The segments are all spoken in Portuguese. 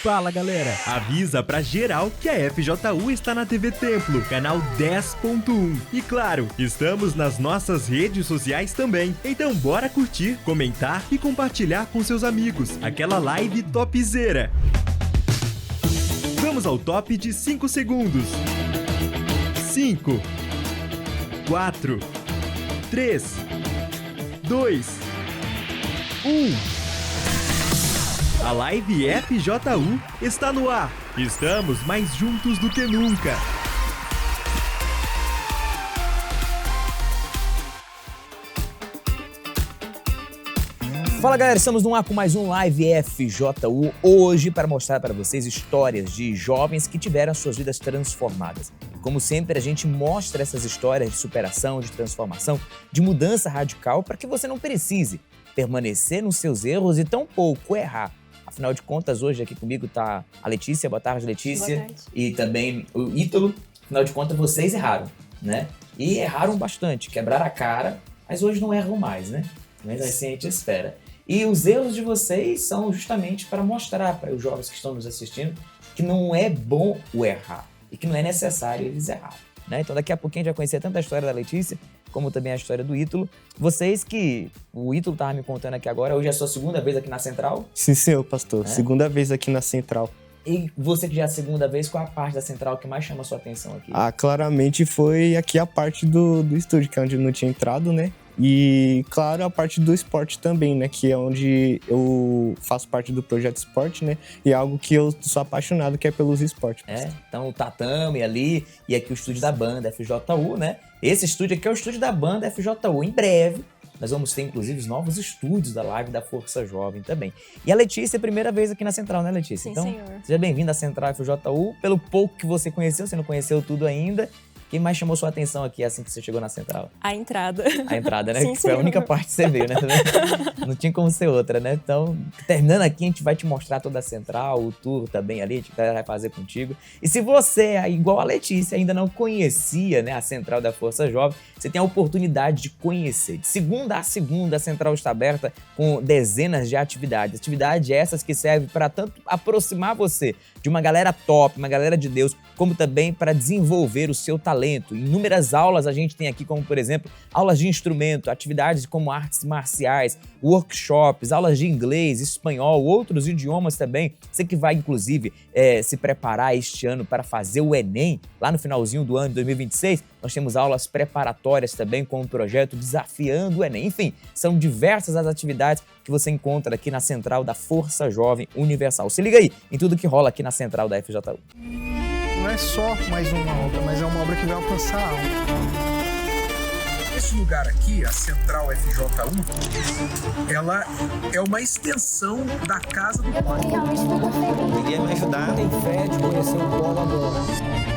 Fala galera, avisa pra geral que a FJU está na TV Templo, canal 10.1. E claro, estamos nas nossas redes sociais também. Então bora curtir, comentar e compartilhar com seus amigos aquela live topzera. Vamos ao top de 5 segundos. 5, 4, 3, 2, 1. A live FJU está no ar. Estamos mais juntos do que nunca. Fala galera, estamos no ar com mais um Live FJU, hoje para mostrar para vocês histórias de jovens que tiveram suas vidas transformadas. Como sempre, a gente mostra essas histórias de superação, de transformação, de mudança radical para que você não precise permanecer nos seus erros e tampouco errar. Afinal de contas, hoje aqui comigo está a Letícia. Boa tarde, Letícia. Boa tarde. E também o Ítalo. Afinal de contas, vocês erraram, né? E erraram bastante, quebraram a cara, mas hoje não erram mais, né? Mas assim a gente espera. E os erros de vocês são justamente para mostrar para os jovens que estão nos assistindo que não é bom o errar e que não é necessário eles errarem, né? Então daqui a pouquinho a gente vai conhecer tanto a história da Letícia como também a história do Ítalo. Vocês que o Ítalo estava me contando aqui agora, hoje é a sua segunda vez aqui na Central? Sim, senhor, pastor. Segunda vez aqui na Central. E você que já é a segunda vez, qual a parte da Central que mais chama a sua atenção aqui? Claramente foi aqui a parte do estúdio, que é onde eu não tinha entrado, né? E, claro, a parte do esporte também, né? Que é onde eu faço parte do projeto esporte, né? E é algo que eu sou apaixonado, que é pelos esportes. Então o tatame ali, e aqui o estúdio da banda FJU, né? Esse estúdio aqui é o estúdio da banda FJU. Em breve, nós vamos ter, inclusive, os novos estúdios da live da Força Jovem também. E a Letícia é a primeira vez aqui na Central, né, Letícia? Sim, então, senhor. Seja bem-vinda à Central FJU. Pelo pouco que você conheceu, você não conheceu tudo ainda. Quem mais chamou sua atenção aqui assim que você chegou na Central? A entrada. A entrada, né? Sim, que foi a única parte que você veio, né? Não tinha como ser outra, né? Então, terminando aqui, a gente vai te mostrar toda a Central, o tour também ali, a gente vai fazer contigo. E se você, igual a Letícia, ainda não conhecia, né, a Central da Força Jovem, você tem a oportunidade de conhecer. De segunda a segunda, a Central está aberta com dezenas de atividades. Atividades essas que servem para tanto aproximar você de uma galera top, uma galera de Deus, como também para desenvolver o seu talento. Inúmeras aulas a gente tem aqui, como por exemplo, aulas de instrumento, atividades como artes marciais, workshops, aulas de inglês, espanhol, outros idiomas também. Você que vai, inclusive, se preparar este ano para fazer o Enem, lá no finalzinho do ano de 2026, nós temos aulas preparatórias também com o projeto Desafiando o Enem. Enfim, são diversas as atividades que você encontra aqui na Central da Força Jovem Universal. Se liga aí em tudo que rola aqui na Central da FJU. Não é só mais uma obra, mas é uma obra que vai alcançar a alma. Esse lugar aqui, a Central FJU, ela é uma extensão da casa do Pai. Ninguém me ajudar. Tem fé de conhecer o polo agora.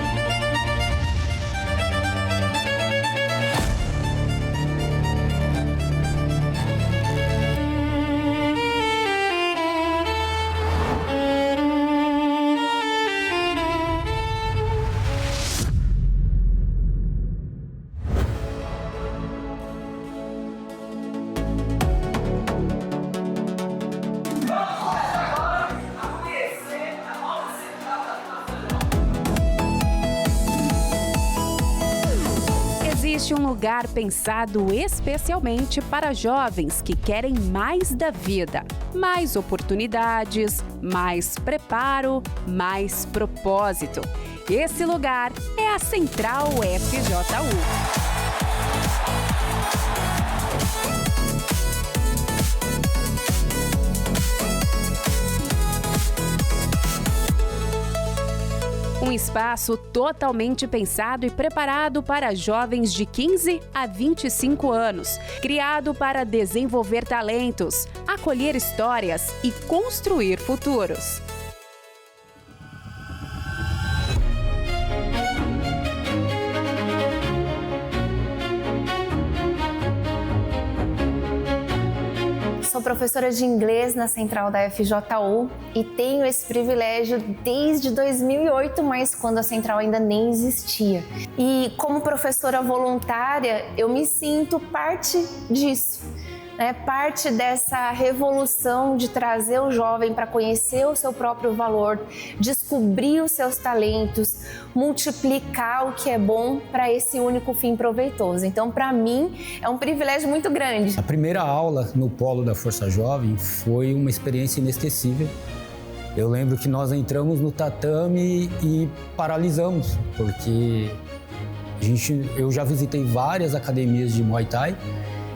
Existe um lugar pensado especialmente para jovens que querem mais da vida, mais oportunidades, mais preparo, mais propósito. Esse lugar é a Central FJU. Um espaço totalmente pensado e preparado para jovens de 15 a 25 anos, criado para desenvolver talentos, acolher histórias e construir futuros. Sou professora de inglês na Central da FJU e tenho esse privilégio desde 2008, mas quando a Central ainda nem existia. E como professora voluntária, eu me sinto parte disso. né, parte dessa revolução de trazer o jovem para conhecer o seu próprio valor, descobrir os seus talentos, multiplicar o que é bom para esse único fim proveitoso. Então, para mim, é um privilégio muito grande. A primeira aula no Polo da Força Jovem foi uma experiência inesquecível. Eu lembro que nós entramos no tatame e paralisamos, porque eu já visitei várias academias de Muay Thai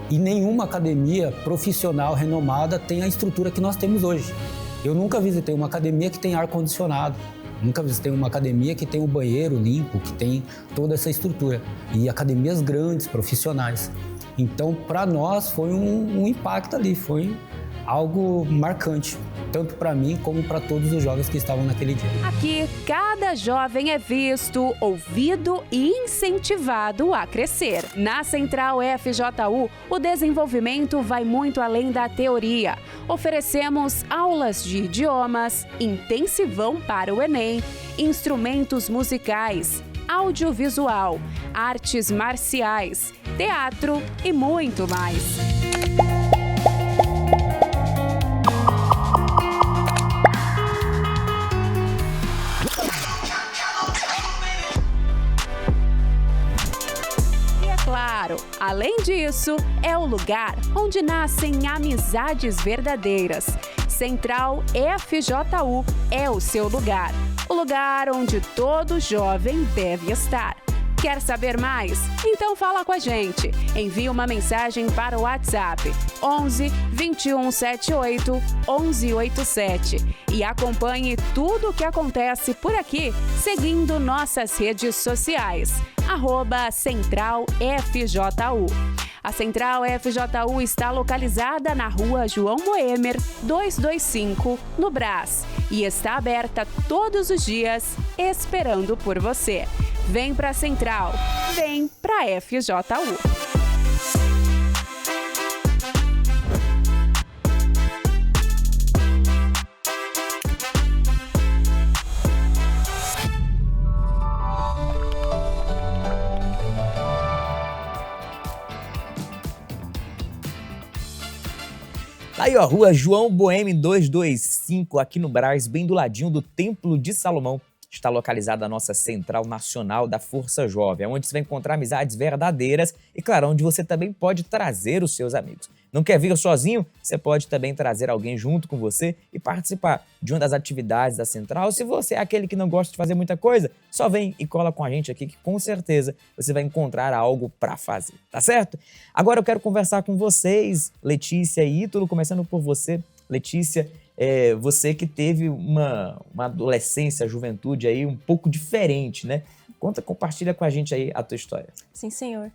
e nenhuma academia profissional renomada tem a estrutura que nós temos hoje. Eu nunca visitei uma academia que tem ar-condicionado, nunca visitei uma academia que tem um banheiro limpo, que tem toda essa estrutura. E academias grandes, profissionais. Então, para nós, foi um impacto ali, foi algo marcante, tanto para mim como para todos os jovens que estavam naquele dia. Aqui, cada jovem é visto, ouvido e incentivado a crescer. Na Central FJU, o desenvolvimento vai muito além da teoria. Oferecemos aulas de idiomas, intensivão para o Enem, instrumentos musicais, audiovisual, artes marciais, teatro e muito mais. Claro, além disso, é o lugar onde nascem amizades verdadeiras. Central FJU é o seu lugar, o lugar onde todo jovem deve estar. Quer saber mais? Então fala com a gente. Envie uma mensagem para o WhatsApp 11 2178 1187 e acompanhe tudo o que acontece por aqui seguindo nossas redes sociais. @Central FJU. A Central FJU está localizada na Rua João Boemer, 225, no Brás, e está aberta todos os dias, esperando por você. Vem pra Central, vem pra FJU. Aí, ó, Rua João Boêmio 225, aqui no Brás, bem do ladinho do Templo de Salomão. Está localizada a nossa Central Nacional da Força Jovem, onde você vai encontrar amizades verdadeiras e, claro, onde você também pode trazer os seus amigos. Não quer vir sozinho? Você pode também trazer alguém junto com você e participar de uma das atividades da Central. Se você é aquele que não gosta de fazer muita coisa, só vem e cola com a gente aqui que com certeza você vai encontrar algo para fazer, tá certo? Agora eu quero conversar com vocês, Letícia e Ítalo, começando por você, Letícia. Você que teve uma adolescência, juventude aí um pouco diferente, né? Compartilha com a gente aí a tua história. Sim, senhor.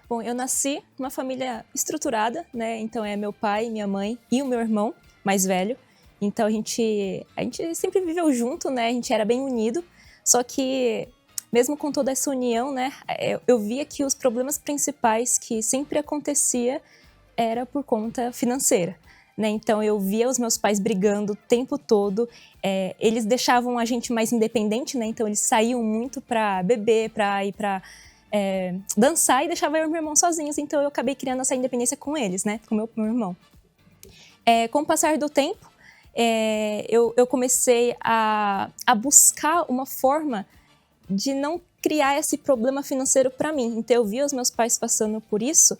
Bom, eu nasci numa família estruturada, né? Então é meu pai, minha mãe e o meu irmão mais velho. Então a gente sempre viveu junto, né? A gente era bem unido. Só que mesmo com toda essa união, né? Eu via que os problemas principais que sempre acontecia era por conta financeira. Né? Então eu via os meus pais brigando o tempo todo, eles deixavam a gente mais independente, né? Então eles saíam muito para beber, para ir para dançar e deixavam eu e meu irmão sozinhos, então eu acabei criando essa independência com eles, né? Com meu irmão. Com o passar do tempo, eu comecei a buscar uma forma de não criar esse problema financeiro para mim, então eu via os meus pais passando por isso,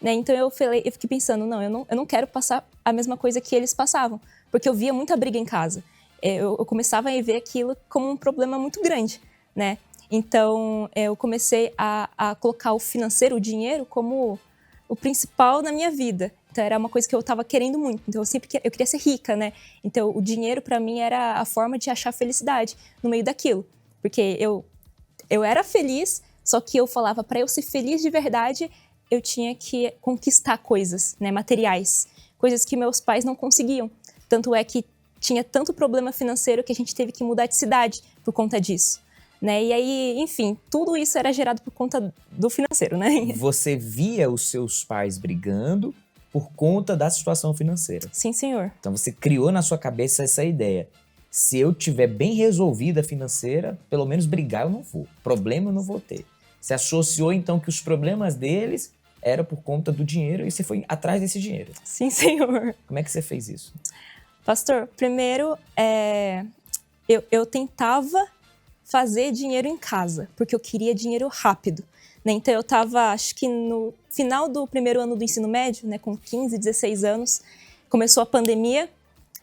né? Então eu fiquei pensando, eu não quero passar a mesma coisa que eles passavam, porque eu via muita briga em casa. Eu começava a ver aquilo como um problema muito grande, né? Então eu comecei a colocar o financeiro, o dinheiro, como o principal na minha vida. Então era uma coisa que eu estava querendo muito. Então eu queria ser rica, né? Então o dinheiro para mim era a forma de achar felicidade no meio daquilo, porque eu era feliz, só que eu falava, para eu ser feliz de verdade eu tinha que conquistar coisas, né, materiais, coisas que meus pais não conseguiam. Tanto é que tinha tanto problema financeiro que a gente teve que mudar de cidade por conta disso, né? E aí, enfim, tudo isso era gerado por conta do financeiro, né? Você via os seus pais brigando por conta da situação financeira. Sim, senhor. Então você criou na sua cabeça essa ideia. Se eu tiver bem resolvida a financeira, pelo menos brigar eu não vou. Problema eu não vou ter. Você associou então que os problemas deles era por conta do dinheiro e você foi atrás desse dinheiro. Sim, senhor. Como é que você fez isso? Pastor, primeiro, eu tentava fazer dinheiro em casa, porque eu queria dinheiro rápido, né? Então eu estava, acho que no final do primeiro ano do ensino médio, né, com 15, 16 anos, começou a pandemia,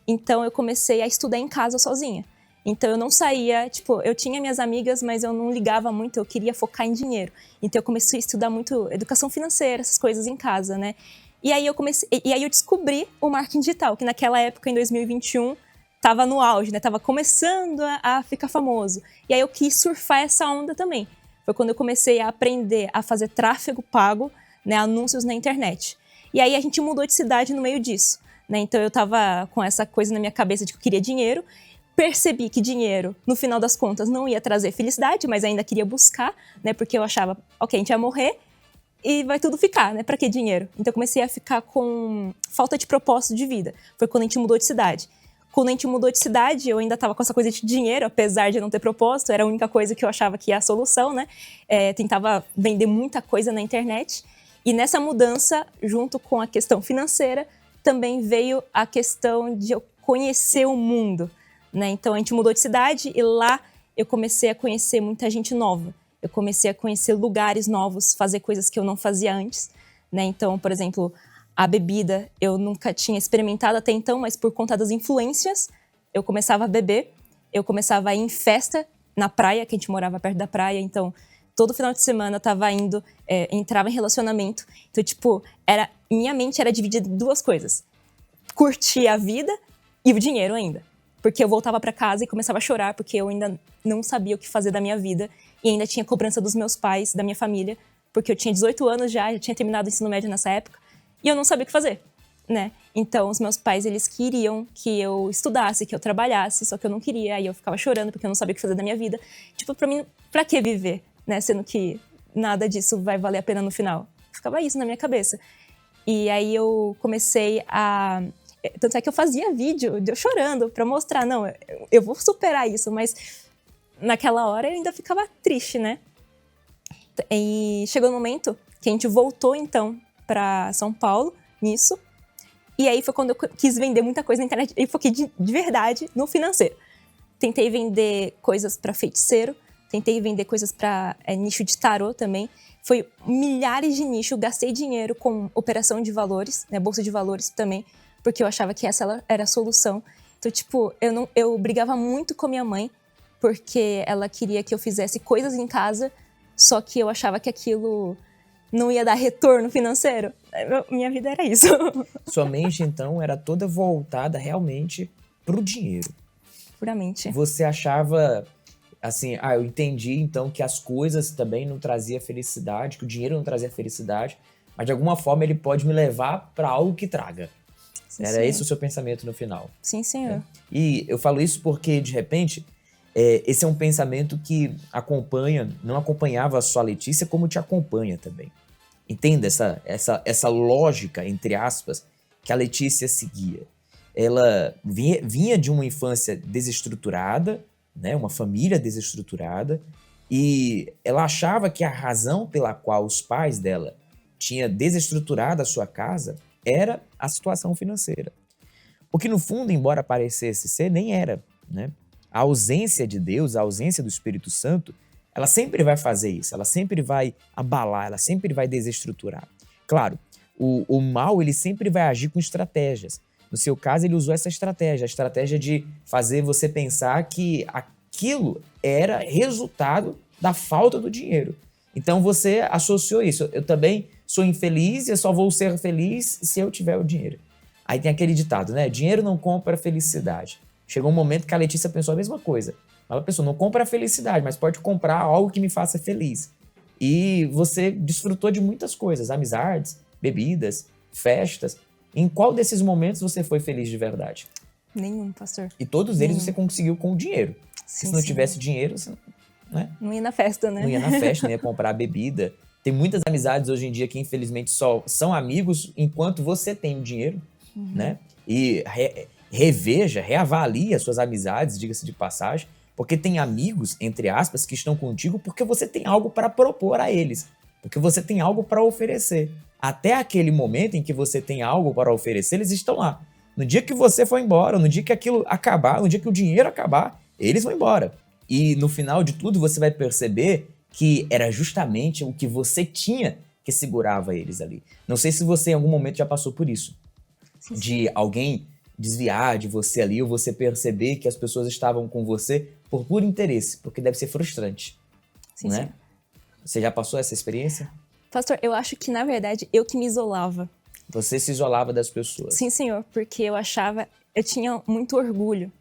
então eu comecei a estudar em casa sozinha. Então eu não saía, tipo, eu tinha minhas amigas, mas eu não ligava muito, eu queria focar em dinheiro. Então eu comecei a estudar muito educação financeira, essas coisas em casa, né? E aí eu descobri o marketing digital, que naquela época, em 2021, estava no auge, né? Tava começando a ficar famoso. E aí eu quis surfar essa onda também. Foi quando eu comecei a aprender a fazer tráfego pago, né? Anúncios na internet. E aí a gente mudou de cidade no meio disso, né? Então eu tava com essa coisa na minha cabeça de que eu queria dinheiro. Percebi que dinheiro, no final das contas, não ia trazer felicidade, mas ainda queria buscar, né? Porque eu achava, ok, a gente ia morrer e vai tudo ficar, né? Pra que dinheiro? Então eu comecei a ficar com falta de propósito de vida. Foi quando a gente mudou de cidade. Quando a gente mudou de cidade, eu ainda tava com essa coisa de dinheiro, apesar de não ter propósito, era a única coisa que eu achava que ia a solução, né? Tentava vender muita coisa na internet. E nessa mudança, junto com a questão financeira, também veio a questão de eu conhecer o mundo, né? Então a gente mudou de cidade e lá eu comecei a conhecer muita gente nova. Eu comecei a conhecer lugares novos, fazer coisas que eu não fazia antes, né? Então, por exemplo, a bebida eu nunca tinha experimentado até então, mas por conta das influências, eu começava a beber, eu começava a ir em festa na praia, que a gente morava perto da praia, então todo final de semana eu tava indo, entrava em relacionamento. Então, tipo, minha mente era dividida em duas coisas. Curtir a vida e o dinheiro ainda. Porque eu voltava para casa e começava a chorar, porque eu ainda não sabia o que fazer da minha vida. E ainda tinha cobrança dos meus pais, da minha família, porque eu tinha 18 anos já tinha terminado o ensino médio nessa época, e eu não sabia o que fazer, né? Então, os meus pais, eles queriam que eu estudasse, que eu trabalhasse, só que eu não queria, aí eu ficava chorando porque eu não sabia o que fazer da minha vida. Tipo, pra mim, pra que viver, né? Sendo que nada disso vai valer a pena no final. Ficava isso na minha cabeça. E aí eu comecei a... Tanto é que eu fazia vídeo de eu chorando pra mostrar, não, eu vou superar isso, mas naquela hora eu ainda ficava triste, né? E chegou um momento que a gente voltou, então, pra São Paulo, nisso, e aí foi quando eu quis vender muita coisa na internet, e foquei de verdade no financeiro. Tentei vender coisas pra feiticeiro, tentei vender coisas pra nicho de tarô também, foi milhares de nichos, gastei dinheiro com operação de valores, né, bolsa de valores também, porque eu achava que essa era a solução. Então, tipo, eu brigava muito com minha mãe, porque ela queria que eu fizesse coisas em casa, só que eu achava que aquilo não ia dar retorno financeiro. Minha vida era isso. Sua mente, então, era toda voltada realmente pro dinheiro. Puramente. Você achava, assim, eu entendi, então, que as coisas também não traziam felicidade, que o dinheiro não trazia felicidade, mas de alguma forma ele pode me levar para algo que traga. Sim, Era senhor. esse o seu pensamento no final. Sim, senhor. E eu falo isso porque, de repente, esse é um pensamento que não acompanhava só a Letícia, como te acompanha também. Entenda essa lógica, entre aspas, que a Letícia seguia. Ela vinha de uma infância desestruturada, né, uma família desestruturada, e ela achava que a razão pela qual os pais dela tinham desestruturado a sua casa era a situação financeira. Porque, no fundo, embora parecesse ser, nem era, né? A ausência de Deus, a ausência do Espírito Santo, ela sempre vai fazer isso, ela sempre vai abalar, ela sempre vai desestruturar. Claro, o mal, ele sempre vai agir com estratégias. No seu caso, ele usou essa estratégia, a estratégia de fazer você pensar que aquilo era resultado da falta do dinheiro. Então, você associou isso. Eu também sou infeliz e eu só vou ser feliz se eu tiver o dinheiro. Aí tem aquele ditado, né? Dinheiro não compra felicidade. Chegou um momento que a Letícia pensou a mesma coisa. Ela pensou, não compra a felicidade, mas pode comprar algo que me faça feliz. E você desfrutou de muitas coisas, amizades, bebidas, festas. Em qual desses momentos você foi feliz de verdade? Nenhum, pastor. E todos eles você conseguiu com o dinheiro. Sim, se não sim. tivesse dinheiro, você, né? Não ia na festa, né? Não ia na festa, não ia comprar bebida. Tem muitas amizades hoje em dia que, infelizmente, só são amigos enquanto você tem o dinheiro, né? E reavalie as suas amizades, diga-se de passagem, porque tem amigos, entre aspas, que estão contigo porque você tem algo para propor a eles. Porque você tem algo para oferecer. Até aquele momento em que você tem algo para oferecer, eles estão lá. No dia que você for embora, no dia que aquilo acabar, no dia que o dinheiro acabar, eles vão embora. E no final de tudo, você vai perceber que era justamente o que você tinha que segurava eles ali. Não sei se você em algum momento já passou por isso. Sim. De alguém desviar de você ali, ou você perceber que as pessoas estavam com você por puro interesse, porque deve ser frustrante. Sim, não é? sim. Você já passou essa experiência? Pastor, eu acho que, na verdade, eu que me isolava. Você se isolava das pessoas? Sim, senhor, porque eu tinha muito orgulho.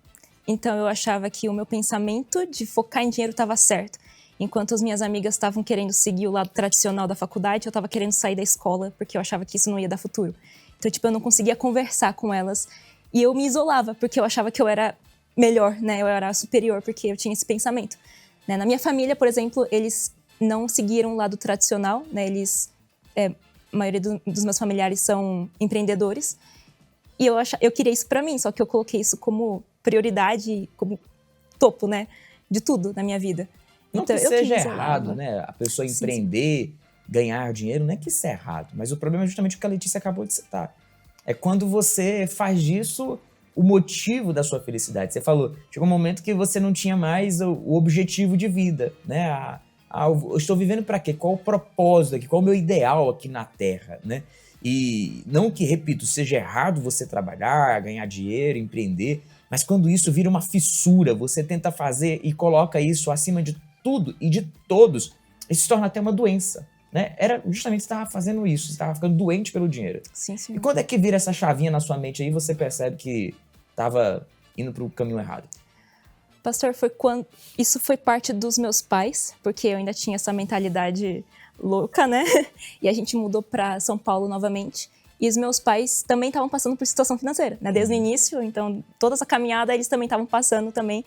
Então eu achava que o meu pensamento de focar em dinheiro estava certo. Enquanto as minhas amigas estavam querendo seguir o lado tradicional da faculdade, eu estava querendo sair da escola, porque eu achava que isso não ia dar futuro. Então, eu não conseguia conversar com elas. E eu me isolava, porque eu achava que eu era melhor, né? Eu era superior, porque eu tinha esse pensamento. Né? Na minha família, por exemplo, eles não seguiram o lado tradicional, né? A maioria dos meus familiares são empreendedores. E eu queria isso pra mim, só que eu coloquei isso como prioridade, como topo, né? De tudo na minha vida. Não então, que seja errado, né? A pessoa empreender, ganhar dinheiro, não é que isso é errado. Mas o problema é justamente o que a Letícia acabou de citar. É quando você faz disso o motivo da sua felicidade. Você falou, chegou um momento que você não tinha mais o objetivo de vida, né? Eu estou vivendo para quê? Qual o propósito aqui? Qual o meu ideal aqui na Terra, né? E não que, repito, seja errado você trabalhar, ganhar dinheiro, empreender, mas quando isso vira uma fissura, você tenta fazer e coloca isso acima de tudo e de todos, isso se torna até uma doença, né? Era justamente você estava fazendo isso, você estava ficando doente pelo dinheiro. Sim, sim. E quando é que vira essa chavinha na sua mente aí, você percebe que estava indo para o caminho errado? Pastor, isso foi parte dos meus pais, porque eu ainda tinha essa mentalidade louca, né? E a gente mudou para São Paulo novamente. E os meus pais também estavam passando por situação financeira, né? Desde o início, então toda essa caminhada eles também estavam passando também.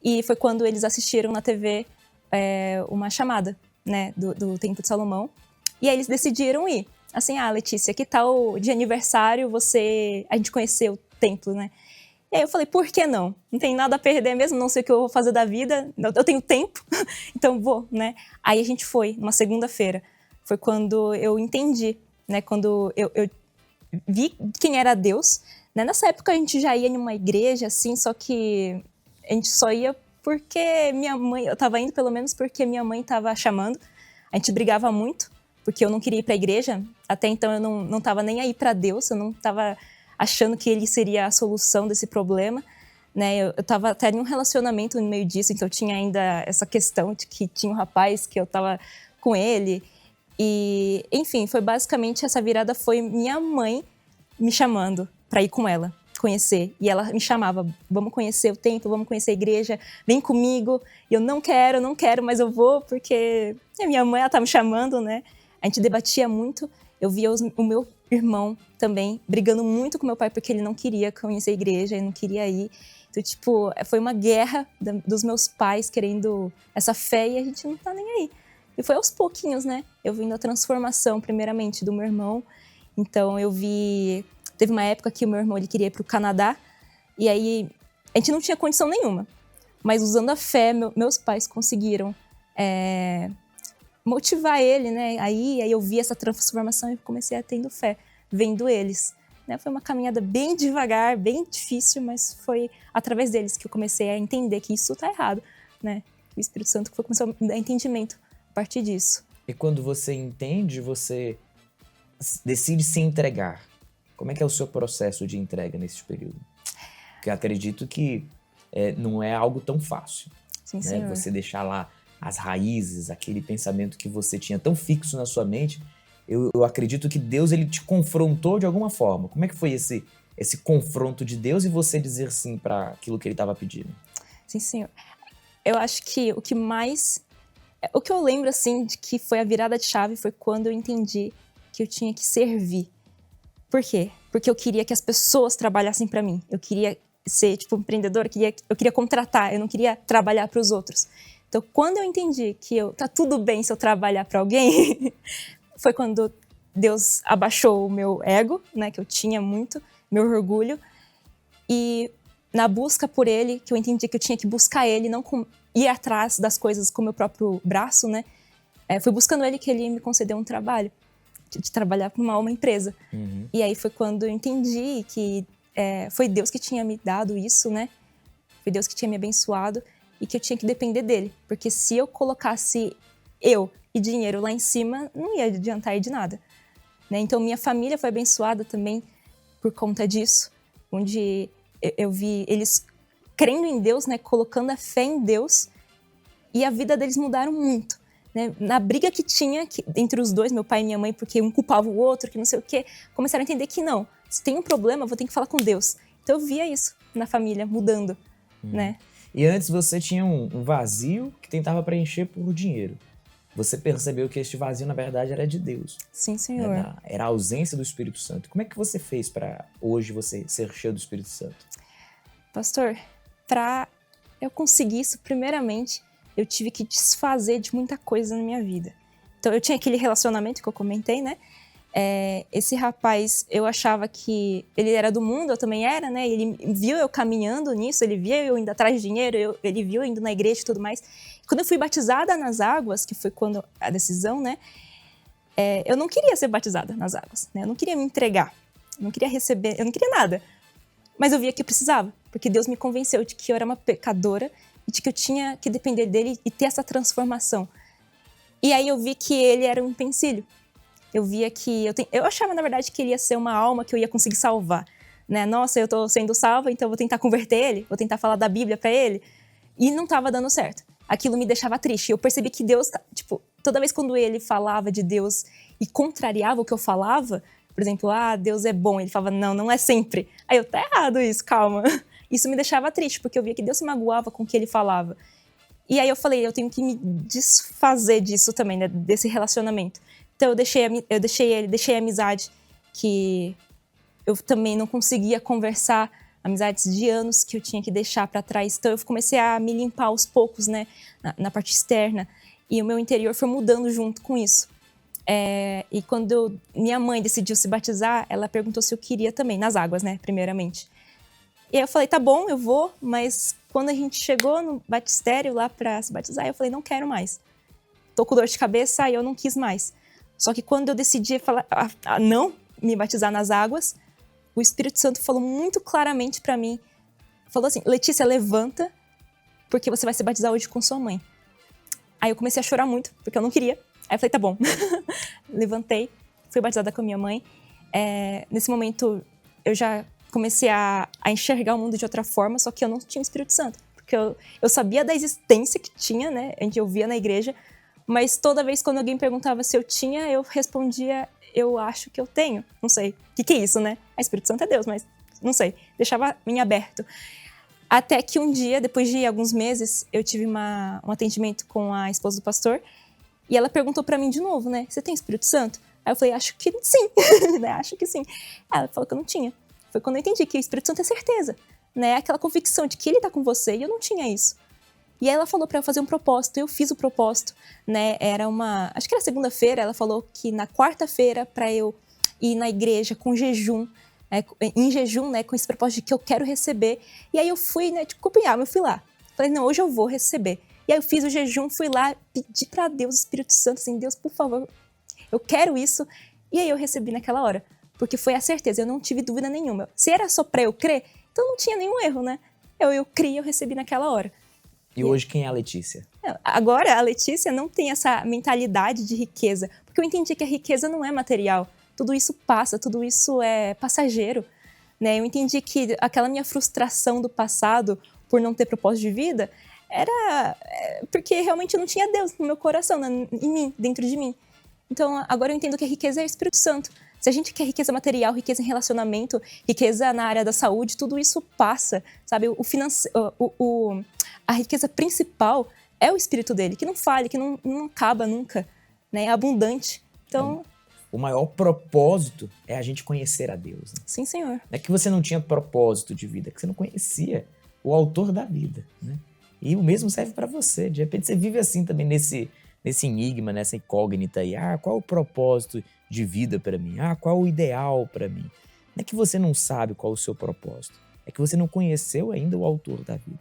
E foi quando eles assistiram na TV uma chamada, né? Do Templo de Salomão. E aí eles decidiram ir. Assim, Letícia, que tal de aniversário a gente conhecer o templo, né? E aí eu falei, por que não? Não tem nada a perder mesmo, não sei o que eu vou fazer da vida, eu tenho tempo, então vou, né? Aí a gente foi, numa segunda-feira. Foi quando eu entendi, né? Quando eu vi quem era Deus. Né? Nessa época a gente já ia em uma igreja, assim, só que a gente só ia porque minha mãe... Eu tava indo pelo menos porque minha mãe tava chamando. A gente brigava muito, porque eu não queria ir pra igreja. Até então eu não tava nem aí pra Deus, eu não tava achando que ele seria a solução desse problema, né? Eu tava até em um relacionamento no meio disso, então eu tinha ainda essa questão de que tinha um rapaz que eu tava com ele. E, enfim, foi basicamente essa virada, foi minha mãe me chamando pra ir com ela, conhecer. E ela me chamava, vamos conhecer o templo, vamos conhecer a igreja, vem comigo. E eu não quero, mas eu vou porque a minha mãe, ela tá me chamando, né? A gente debatia muito, eu via o meu irmão também brigando muito com meu pai porque ele não queria conhecer a igreja, ele não queria ir. Então, foi uma guerra dos meus pais querendo essa fé e a gente não tá nem aí. E foi aos pouquinhos, né? Eu vendo a transformação, primeiramente, do meu irmão. Então, teve uma época que o meu irmão ele queria ir pro Canadá e aí a gente não tinha condição nenhuma. Mas usando a fé, meus pais conseguiram motivar ele, né? Aí eu vi essa transformação e comecei a tendo fé, vendo eles. Né? Foi uma caminhada bem devagar, bem difícil, mas foi através deles que eu comecei a entender que isso tá errado, né? O Espírito Santo começou a me dar entendimento a partir disso. E quando você entende, você decide se entregar. Como é que é o seu processo de entrega nesse período? Porque eu acredito que não é algo tão fácil. Sim, né? senhor. Você deixar lá as raízes, aquele pensamento que você tinha tão fixo na sua mente, eu acredito que Deus ele te confrontou de alguma forma. Como é que foi esse confronto de Deus e você dizer sim para aquilo que ele estava pedindo? Sim, senhor. Eu acho que o que eu lembro, assim, de que foi a virada de chave foi quando eu entendi que eu tinha que servir. Por quê? Porque eu queria que as pessoas trabalhassem para mim. Eu queria ser, empreendedora, eu queria contratar, eu não queria trabalhar para os outros. Então, quando eu entendi que tá tudo bem se eu trabalhar para alguém, foi quando Deus abaixou o meu ego, né, que eu tinha muito, meu orgulho, e na busca por Ele, que eu entendi que eu tinha que buscar Ele, não ir atrás das coisas com o meu próprio braço, né, Fui buscando ele que ele me concedeu um trabalho, de trabalhar para uma empresa. E aí foi quando eu entendi que foi Deus que tinha me dado isso, né? Foi Deus que tinha me abençoado e que eu tinha que depender dele. Porque se eu colocasse eu e dinheiro lá em cima, não ia adiantar de nada, né? Então minha família foi abençoada também por conta disso, onde eu vi eles crendo em Deus, né? Colocando a fé em Deus, e a vida deles mudaram muito, né? Na briga que tinha entre os dois, meu pai e minha mãe, porque um culpava o outro, que não sei o quê, começaram a entender que não, se tem um problema, eu vou ter que falar com Deus. Então eu via isso na família mudando, né? E antes você tinha um vazio que tentava preencher por dinheiro. Você percebeu que este vazio, na verdade, era de Deus. Sim, Senhor. Era a ausência do Espírito Santo. Como é que você fez para hoje você ser cheio do Espírito Santo? Pastor, para eu conseguir isso, primeiramente, eu tive que desfazer de muita coisa na minha vida. Então, eu tinha aquele relacionamento que eu comentei, né? Esse rapaz, eu achava que ele era do mundo, eu também era, né? Ele viu eu caminhando nisso, ele via eu indo atrás de dinheiro, ele viu eu indo na igreja e tudo mais. Quando eu fui batizada nas águas, que foi quando a decisão, né? Eu não queria ser batizada nas águas, né? Eu não queria me entregar, eu não queria receber, eu não queria nada. Mas eu via que eu precisava, porque Deus me convenceu de que eu era uma pecadora e de que eu tinha que depender dele e ter essa transformação. E aí eu vi que ele era um empecilho. Eu via que eu achava, na verdade, que ele ia ser uma alma que eu ia conseguir salvar, né? Nossa, eu tô sendo salva, então eu vou tentar converter ele, vou tentar falar da Bíblia para ele. E não tava dando certo. Aquilo me deixava triste. Eu percebi que Deus, tipo, toda vez quando ele falava de Deus e contrariava o que eu falava, por exemplo, Deus é bom, ele falava, não, não é sempre. Aí tá errado isso, calma. Isso me deixava triste, porque eu via que Deus se magoava com o que ele falava. E aí eu falei, eu tenho que me desfazer disso também, né, desse relacionamento. Então eu deixei a amizade que eu também não conseguia conversar, amizades de anos que eu tinha que deixar para trás. Então eu comecei a me limpar aos poucos, né, na parte externa, e o meu interior foi mudando junto com isso. E quando minha mãe decidiu se batizar, ela perguntou se eu queria também, nas águas, né, primeiramente. E aí eu falei, tá bom, eu vou, mas quando a gente chegou no batistério lá para se batizar, eu falei, não quero mais. Tô com dor de cabeça e eu não quis mais. Só que quando eu decidi falar, não me batizar nas águas, o Espírito Santo falou muito claramente para mim, falou assim, Letícia, levanta, porque você vai se batizar hoje com sua mãe. Aí eu comecei a chorar muito, porque eu não queria. Aí eu falei, tá bom. Levantei, fui batizada com a minha mãe. Nesse momento, eu já comecei a enxergar o mundo de outra forma, só que eu não tinha o Espírito Santo. Porque eu sabia da existência que tinha, né? A gente ouvia na igreja, mas toda vez quando alguém perguntava se eu tinha, eu respondia, eu acho que eu tenho. Não sei. O que é isso, né? Espírito Santo é Deus, mas não sei. Deixava em aberto. Até que um dia, depois de alguns meses, eu tive um atendimento com a esposa do pastor, e ela perguntou pra mim de novo, né? Você tem Espírito Santo? Aí eu falei, acho que sim. Né? Acho que sim. Ela falou que eu não tinha. Foi quando eu entendi que o Espírito Santo é certeza, né? Aquela convicção de que ele tá com você, e eu não tinha isso. E aí ela falou pra eu fazer um propósito, eu fiz o propósito, né? Acho que era segunda-feira, ela falou que na quarta-feira pra eu ir na igreja com jejum, em jejum, né? Com esse propósito de que eu quero receber. E aí eu fui, né? De Copenhague, eu fui lá. Falei, não, hoje eu vou receber. E aí eu fiz o jejum, fui lá, pedi pra Deus, Espírito Santo, assim, Deus, por favor, eu quero isso. E aí eu recebi naquela hora, porque foi a certeza, eu não tive dúvida nenhuma. Se era só pra eu crer, então não tinha nenhum erro, né? Eu criei, eu recebi naquela hora. E hoje quem é a Letícia? Agora a Letícia não tem essa mentalidade de riqueza, porque eu entendi que a riqueza não é material. Tudo isso passa, tudo isso é passageiro, né? Eu entendi que aquela minha frustração do passado por não ter propósito de vida era porque realmente não tinha Deus no meu coração, em mim, dentro de mim. Então agora eu entendo que a riqueza é o Espírito Santo. Se a gente quer riqueza material, riqueza em relacionamento, riqueza na área da saúde, tudo isso passa, sabe? A riqueza principal é o Espírito dele, que não falha, que não acaba nunca, né? É abundante. Então, o maior propósito é a gente conhecer a Deus. Né? Sim, Senhor. Não é que você não tinha propósito de vida, é que você não conhecia o autor da vida, né? E o mesmo serve para você. De repente você vive assim também nesse enigma, nessa incógnita aí. Qual é o propósito de vida para mim? Qual é o ideal para mim? Não é que você não sabe qual é o seu propósito. É que você não conheceu ainda o autor da vida.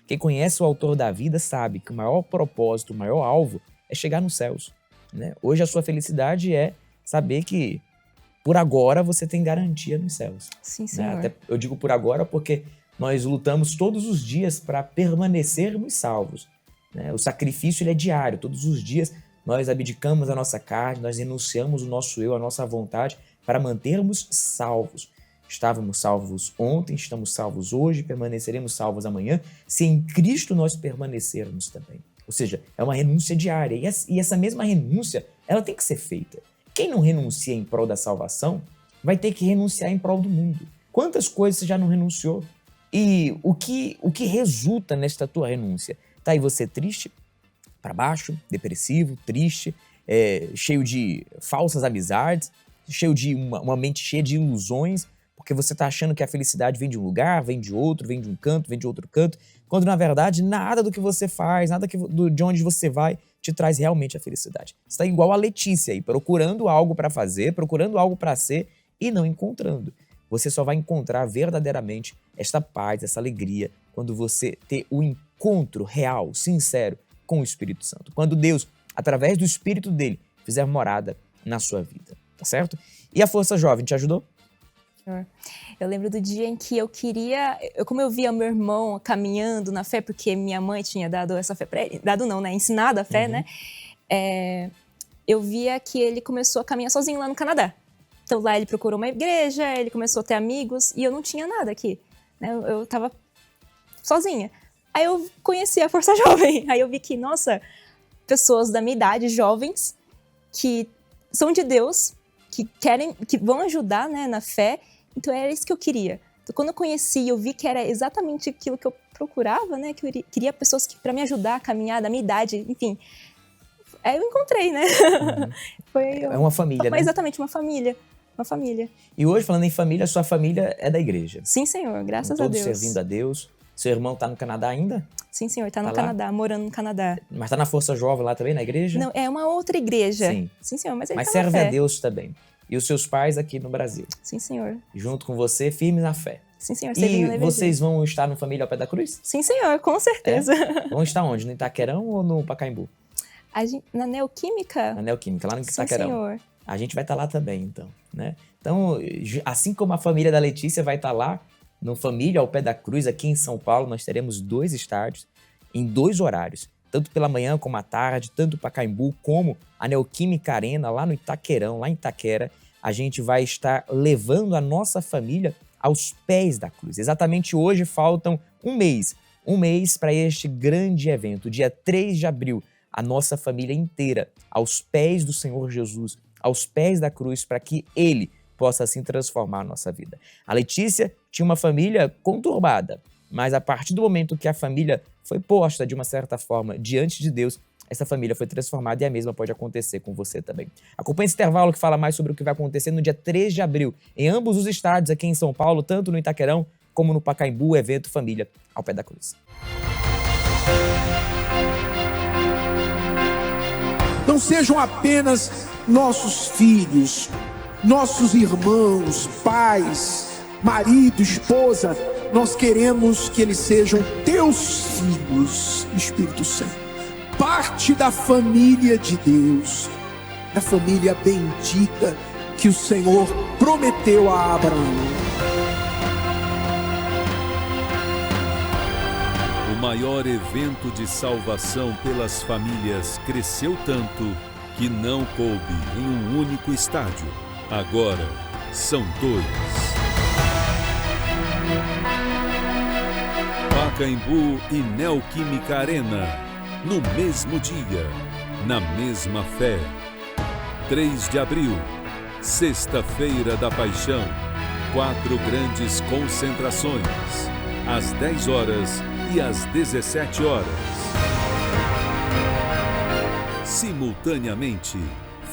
Quem conhece o autor da vida sabe que o maior propósito, o maior alvo é chegar nos céus, né? Hoje a sua felicidade é saber que por agora você tem garantia nos céus. Sim, Senhor. Né? Até eu digo por agora porque nós lutamos todos os dias para permanecermos salvos, né? O sacrifício ele é diário, todos os dias nós abdicamos a nossa carne, nós renunciamos o nosso eu, a nossa vontade para mantermos salvos. Estávamos salvos ontem, estamos salvos hoje, permaneceremos salvos amanhã, se em Cristo nós permanecermos também. Ou seja, é uma renúncia diária. E essa mesma renúncia, ela tem que ser feita. Quem não renuncia em prol da salvação, vai ter que renunciar em prol do mundo. Quantas coisas você já não renunciou? E o que resulta nesta tua renúncia? Tá aí você triste, para baixo, depressivo, triste, cheio de falsas amizades, cheio de uma mente cheia de ilusões, porque você está achando que a felicidade vem de um lugar, vem de outro, vem de um canto, vem de outro canto, quando na verdade nada do que você faz, nada de onde você vai te traz realmente a felicidade. Você está igual a Letícia aí, procurando algo para fazer, procurando algo para ser e não encontrando. Você só vai encontrar verdadeiramente esta paz, essa alegria, quando você ter o encontro real, sincero com o Espírito Santo. Quando Deus, através do Espírito dele, fizer morada na sua vida, tá certo? E a Força Jovem te ajudou? Eu lembro do dia em que como eu via meu irmão caminhando na fé, porque minha mãe tinha dado essa fé pra ele, ensinado a fé, né? Eu via que ele começou a caminhar sozinho lá no Canadá. Então lá ele procurou uma igreja, ele começou a ter amigos e eu não tinha nada aqui, né? Eu tava sozinha. Aí eu conheci a Força Jovem, aí eu vi que, nossa, pessoas da minha idade, jovens, que são de Deus, que vão ajudar, né, na fé. Então era isso que eu queria. Então quando eu conheci, eu vi que era exatamente aquilo que eu procurava, né? Que eu queria pessoas para me ajudar a caminhar, da minha idade, enfim. Aí eu encontrei, né? É uma família, né? Exatamente, uma família. Uma família. E hoje, falando em família, sua família é da igreja. Sim, Senhor, graças a Deus. Todos servindo a Deus. Seu irmão tá no Canadá ainda? Sim, Senhor, tá no Canadá, morando no Canadá. Mas tá na Força Jovem lá também, na igreja? Não, é uma outra igreja. Sim. Sim, Senhor, mas ele Mas tá serve na fé. a Deus também. E os seus pais aqui no Brasil. Sim, Senhor. Junto com você, firmes na fé. Sim, Senhor, servindo na E igreja. vocês vão estar no Família ao Pé da Cruz? Sim, Senhor, com certeza. Vão estar onde? No Itaquerão ou no Pacaembu? Na Neoquímica? Na Neoquímica, lá no Sim, Itaquerão. Senhor. A gente vai estar lá também, então, né? Então, assim como a família da Letícia vai estar lá, no Família ao Pé da Cruz, aqui em São Paulo, nós teremos 2 estádios, em 2 horários. Tanto pela manhã como à tarde, tanto o Pacaembu como a Neoquímica Arena, lá no Itaquerão, lá em Itaquera. A gente vai estar levando a nossa família aos pés da cruz. Exatamente hoje faltam um mês para este grande evento, dia 3 de abril, a nossa família inteira aos pés do Senhor Jesus, aos pés da cruz, para que Ele possa assim transformar a nossa vida. A Letícia tinha uma família conturbada, mas a partir do momento que a família foi posta de uma certa forma diante de Deus, essa família foi transformada e a mesma pode acontecer com você também. Acompanhe esse intervalo que fala mais sobre o que vai acontecer no dia 3 de abril, em ambos os estádios aqui em São Paulo, tanto no Itaquerão como no Pacaembu, o evento Família ao Pé da Cruz. Não sejam apenas nossos filhos, nossos irmãos, pais, marido, esposa. Nós queremos que eles sejam teus filhos, Espírito Santo. Parte da família de Deus, da família bendita que o Senhor prometeu a Abraão. O maior evento de salvação pelas famílias cresceu tanto que não coube em um único estádio. Agora são 2. Pacaembu e Neoquímica Arena. No mesmo dia, na mesma fé. 3 de abril, Sexta-feira da Paixão. 4 grandes concentrações, às 10 horas e às 17 horas. Simultaneamente,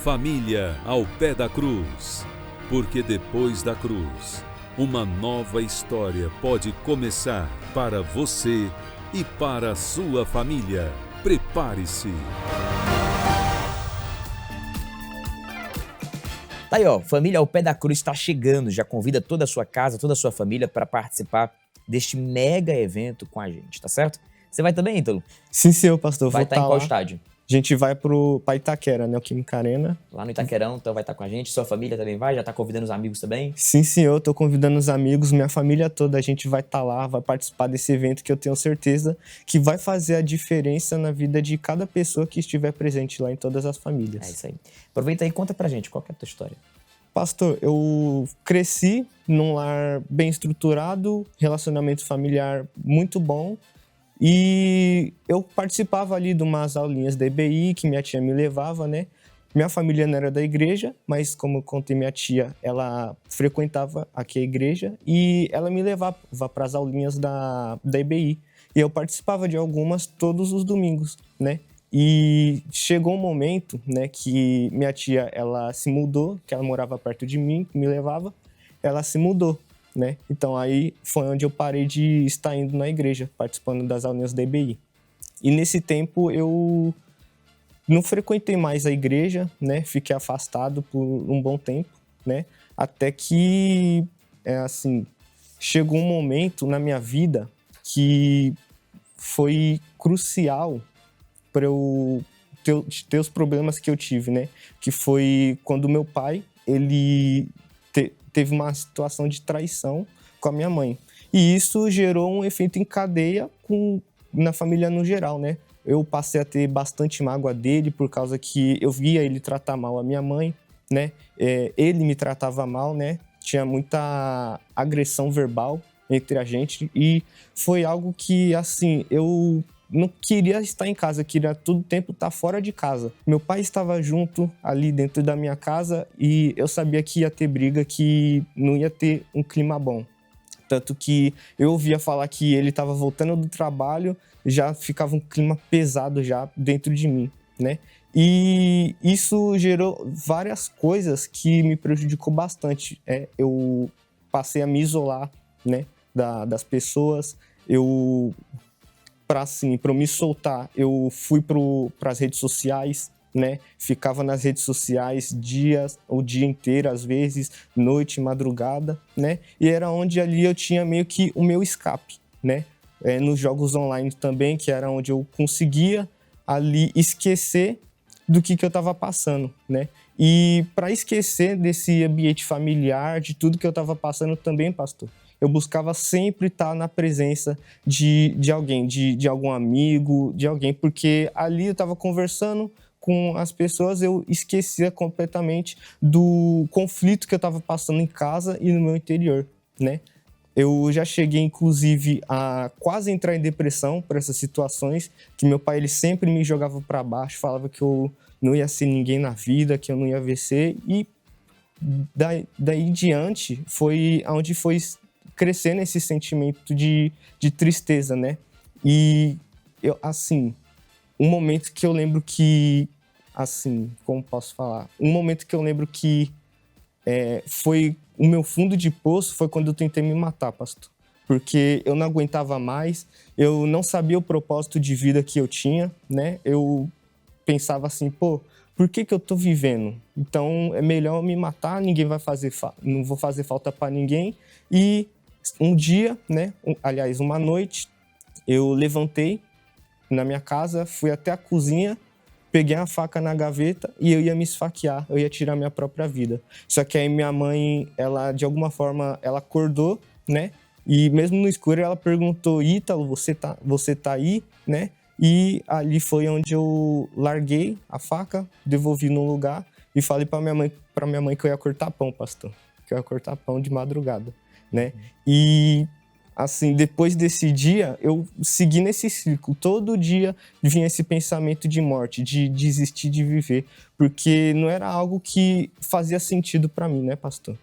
Família ao Pé da Cruz. Porque depois da cruz, uma nova história pode começar para você e para a sua família. Prepare-se. Tá aí, ó, Família ao Pé da Cruz está chegando. Já convida toda a sua casa, toda a sua família para participar deste mega evento com a gente, tá certo? Você vai também, Ítalo? Sim, pastor. Vai vou estar em tá qual lá. estádio? a gente vai pra Itaquera, Neoquímica Arena. Lá no Itaquerão, então vai estar com a gente. Sua família também vai? Já tá convidando os amigos também? Sim, senhor, tô convidando os amigos, minha família toda, a gente vai estar lá, vai participar desse evento que eu tenho certeza que vai fazer a diferença na vida de cada pessoa que estiver presente lá em todas as famílias. É isso aí. Aproveita aí e conta pra gente, qual que é a tua história? Pastor, eu cresci num lar bem estruturado, relacionamento familiar muito bom, e eu participava ali de umas aulinhas da EBI que minha tia me levava, né? Minha família não era da igreja, mas como eu contei, minha tia, ela frequentava aqui a igreja e ela me levava para as aulinhas da EBI. E eu participava de algumas todos os domingos, né? E chegou um momento, né, que minha tia, ela se mudou, que ela morava perto de mim, me levava, ela se mudou, né? Então aí foi onde eu parei de estar indo na igreja, participando das aulinhas da EBI. E nesse tempo eu não frequentei mais a igreja, né? Fiquei afastado por um bom tempo, né? Até que, chegou um momento na minha vida que foi crucial para eu ter os problemas que eu tive, né? Que foi quando meu pai, ele teve uma situação de traição com a minha mãe. E isso gerou um efeito em cadeia na família no geral, né? Eu passei a ter bastante mágoa dele por causa que eu via ele tratar mal a minha mãe, né? Ele me tratava mal, né? Tinha muita agressão verbal entre a gente e foi algo que, eu não queria estar em casa, eu queria todo tempo estar fora de casa. Meu pai estava junto ali dentro da minha casa e eu sabia que ia ter briga, que não ia ter um clima bom. Tanto que eu ouvia falar que ele estava voltando do trabalho, já ficava um clima pesado já dentro de mim, né? E isso gerou várias coisas que me prejudicou bastante. Eu passei a me isolar, né, das pessoas. Para eu me soltar, eu fui para as redes sociais, né? Ficava nas redes sociais o dia inteiro, às vezes, noite, madrugada, né? E era onde ali eu tinha meio que o meu escape, né? Nos jogos online também, que era onde eu conseguia ali esquecer do que eu estava passando, né? E para esquecer desse ambiente familiar, de tudo que eu estava passando também, pastor, eu buscava sempre estar na presença de alguém, de algum amigo, de alguém, porque ali eu estava conversando com as pessoas, eu esquecia completamente do conflito que eu estava passando em casa e no meu interior, né? Eu já cheguei, inclusive, a quase entrar em depressão por essas situações, que meu pai ele sempre me jogava para baixo, falava que eu não ia ser ninguém na vida, que eu não ia vencer, e daí em diante foi onde foi crescendo esse sentimento de tristeza, né? E um momento que eu lembro que, como posso falar? Um momento que eu lembro que foi o meu fundo de poço foi quando eu tentei me matar, pastor. Porque eu não aguentava mais, eu não sabia o propósito de vida que eu tinha, né? Eu pensava assim, por que eu tô vivendo? Então é melhor eu me matar, ninguém vai fazer não vou fazer falta para ninguém. E um dia, né? Uma noite, eu levantei na minha casa, fui até a cozinha, peguei a faca na gaveta e eu ia me esfaquear, eu ia tirar minha própria vida. Só que aí minha mãe, ela de alguma forma, ela acordou, né? E mesmo no escuro ela perguntou, Ítalo, você tá aí, né? E ali foi onde eu larguei a faca, devolvi no lugar e falei pra minha mãe que eu ia cortar pão, pastor. Que eu ia cortar pão de madrugada, né? E depois desse dia, eu segui nesse ciclo. Todo dia vinha esse pensamento de morte, de desistir de viver, porque não era algo que fazia sentido para mim, né, pastor?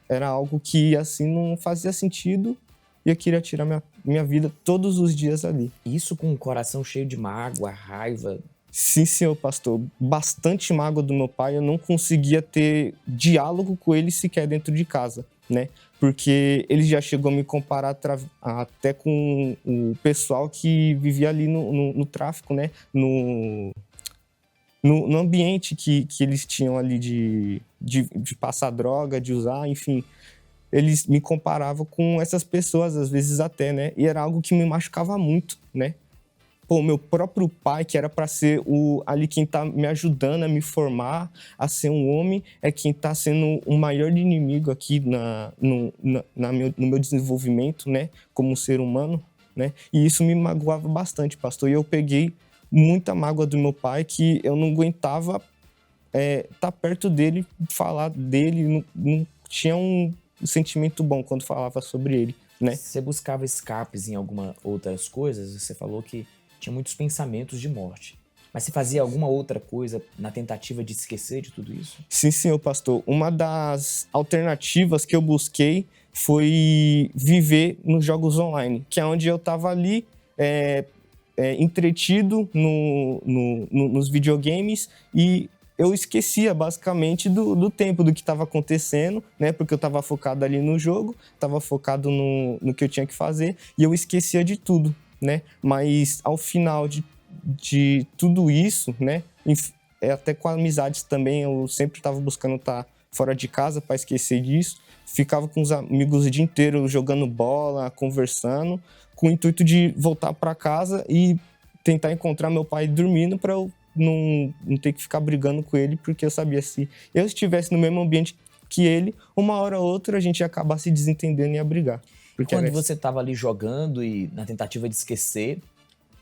Era algo que, não fazia sentido e eu queria tirar minha vida todos os dias ali. Isso com o coração cheio de mágoa, raiva? Sim, senhor pastor. Bastante mágoa do meu pai. Eu não conseguia ter diálogo com ele sequer dentro de casa, né? Porque ele já chegou a me comparar até com o pessoal que vivia ali no tráfico, né? No ambiente que eles tinham ali de passar droga, de usar, enfim. Eles me comparavam com essas pessoas, às vezes até, né? E era algo que me machucava muito, né? pô, meu próprio pai, que era para ser ali quem tá me ajudando a me formar, a ser um homem, é quem tá sendo o maior inimigo aqui no meu desenvolvimento, né, como um ser humano, né? E isso me magoava bastante, pastor. E eu peguei muita mágoa do meu pai, que eu não aguentava tá perto dele, falar dele, não tinha um sentimento bom quando falava sobre ele, né? Você buscava escapes em algumas outras coisas? Você falou que tinha muitos pensamentos de morte. Mas você fazia alguma outra coisa na tentativa de esquecer de tudo isso? Sim, senhor pastor. Uma das alternativas que eu busquei foi viver nos jogos online, que é onde eu estava ali entretido nos videogames, e eu esquecia basicamente do tempo, do que estava acontecendo, né? Porque eu estava focado ali no jogo, estava focado no que eu tinha que fazer, e eu esquecia de tudo, né? Mas ao final de tudo isso, né? Até com amizades também, eu sempre estava buscando estar fora de casa para esquecer disso. Ficava com os amigos o dia inteiro jogando bola, conversando, com o intuito de voltar para casa e tentar encontrar meu pai dormindo para eu não ter que ficar brigando com ele, porque eu sabia, se eu estivesse no mesmo ambiente que ele, uma hora ou outra a gente ia acabar se desentendendo e ia brigar. Quando você estava ali jogando e na tentativa de esquecer,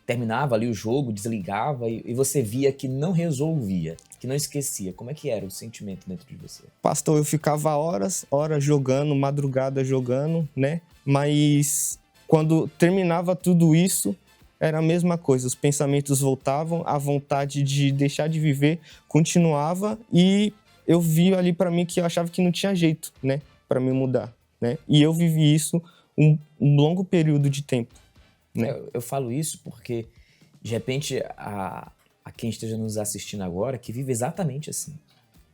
terminava ali o jogo, desligava e você via que não resolvia, que não esquecia, como é que era o sentimento dentro de você? Pastor, eu ficava horas jogando, madrugada jogando, né? Mas quando terminava tudo isso, era a mesma coisa, os pensamentos voltavam, a vontade de deixar de viver continuava, e eu vi ali para mim que eu achava que não tinha jeito, né, para me mudar, né? E eu vivi isso um longo período de tempo, né? Eu falo isso porque, de repente, a quem esteja nos assistindo agora, que vive exatamente assim.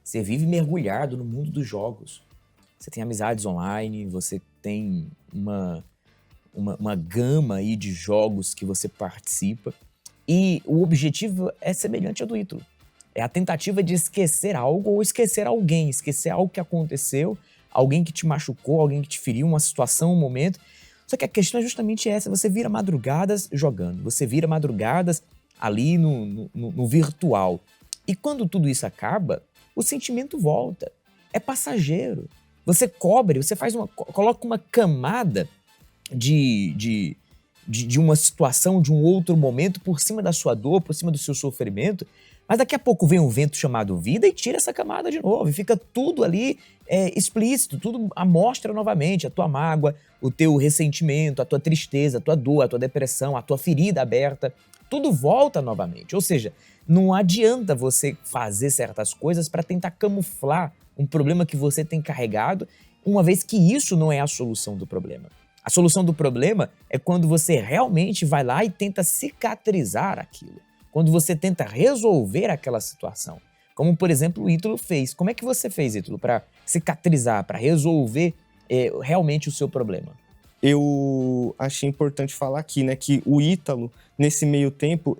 Você vive mergulhado no mundo dos jogos. Você tem amizades online, você tem uma gama aí de jogos que você participa, e o objetivo é semelhante ao do Ítalo. É a tentativa de esquecer algo ou esquecer alguém, esquecer algo que aconteceu, alguém que te machucou, alguém que te feriu, uma situação, um momento. Só que a questão é justamente essa: você vira madrugadas jogando, você vira madrugadas ali no virtual. E quando tudo isso acaba, o sentimento volta. É passageiro. Você cobre, você coloca uma camada de uma situação, de um outro momento por cima da sua dor, por cima do seu sofrimento, mas daqui a pouco vem um vento chamado vida e tira essa camada de novo, e fica tudo ali explícito, tudo mostra novamente a tua mágoa, o teu ressentimento, a tua tristeza, a tua dor, a tua depressão, a tua ferida aberta, tudo volta novamente. Ou seja, não adianta você fazer certas coisas para tentar camuflar um problema que você tem carregado, uma vez que isso não é a solução do problema. A solução do problema é quando você realmente vai lá e tenta cicatrizar aquilo. Quando você tenta resolver aquela situação. Como, por exemplo, o Ítalo fez. Como é que você fez, Ítalo, para cicatrizar, para resolver realmente o seu problema? Eu achei importante falar aqui, né, que o Ítalo, nesse meio tempo,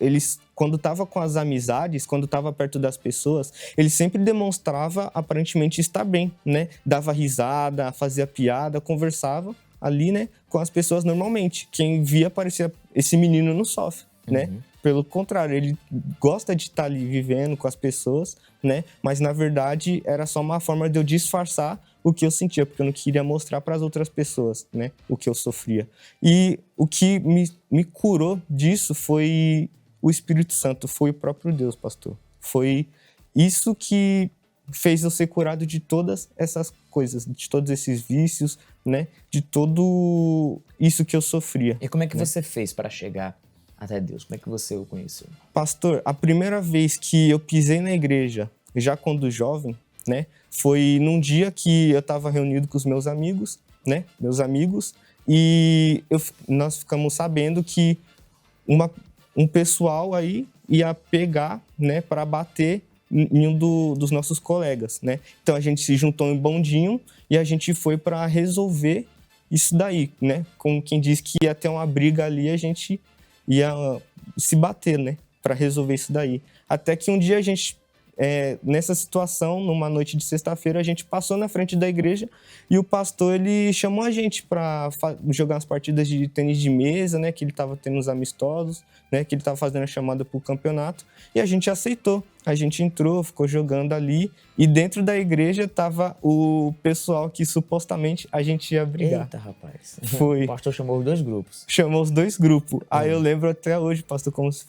quando estava com as amizades, quando estava perto das pessoas, ele sempre demonstrava aparentemente estar bem, né? Dava risada, fazia piada, conversava ali, né, com as pessoas normalmente. Quem via parecia, esse menino não sofre, né? Pelo contrário, ele gosta de estar ali vivendo com as pessoas, né? Mas na verdade era só uma forma de eu disfarçar o que eu sentia, porque eu não queria mostrar para as outras pessoas, né, o que eu sofria. E o que me curou disso foi o Espírito Santo, foi o próprio Deus, pastor. Foi isso que fez eu ser curado de todas essas coisas, de todos esses vícios, né? De tudo isso que eu sofria. E como é que você fez para chegar até Deus? Como é que você o conheceu? Pastor, a primeira vez que eu pisei na igreja, já quando jovem, né? Foi num dia que eu estava reunido com os meus amigos, né? E nós ficamos sabendo que um pessoal aí ia pegar, né? Para bater em um dos nossos colegas, né? Então a gente se juntou em bondinho e a gente foi para resolver isso daí, né? Como quem diz que ia ter uma briga ali, a gente ia se bater, né? Para resolver isso daí. Até que um dia a gente nessa situação, numa noite de sexta-feira, a gente passou na frente da igreja e o pastor, ele chamou a gente para jogar umas partidas de tênis de mesa, né, que ele estava tendo uns amistosos, né, que ele estava fazendo a chamada para o campeonato, e a gente aceitou. A gente entrou, ficou jogando ali, e dentro da igreja tava o pessoal que supostamente a gente ia brigar. Eita, rapaz. Foi. O pastor chamou os 2 grupos. Chamou os 2 grupos. Aí eu lembro até hoje, pastor, como se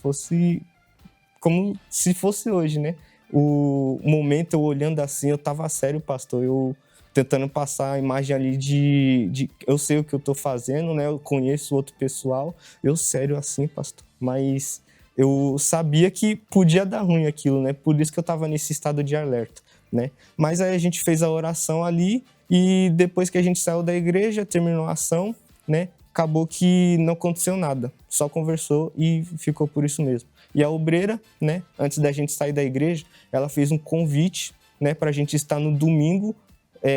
fosse hoje, né? O momento, eu olhando assim, eu tava sério, pastor, eu tentando passar a imagem ali de eu sei o que eu tô fazendo, né? Eu conheço outro pessoal, eu sério assim, pastor, mas eu sabia que podia dar ruim aquilo, né? Por isso que eu tava nesse estado de alerta, né? Mas aí a gente fez a oração ali e depois que a gente saiu da igreja, terminou a ação, né? Acabou que não aconteceu nada, só conversou e ficou por isso mesmo. E a obreira, né, antes da gente sair da igreja, ela fez um convite, né, para a gente estar no domingo,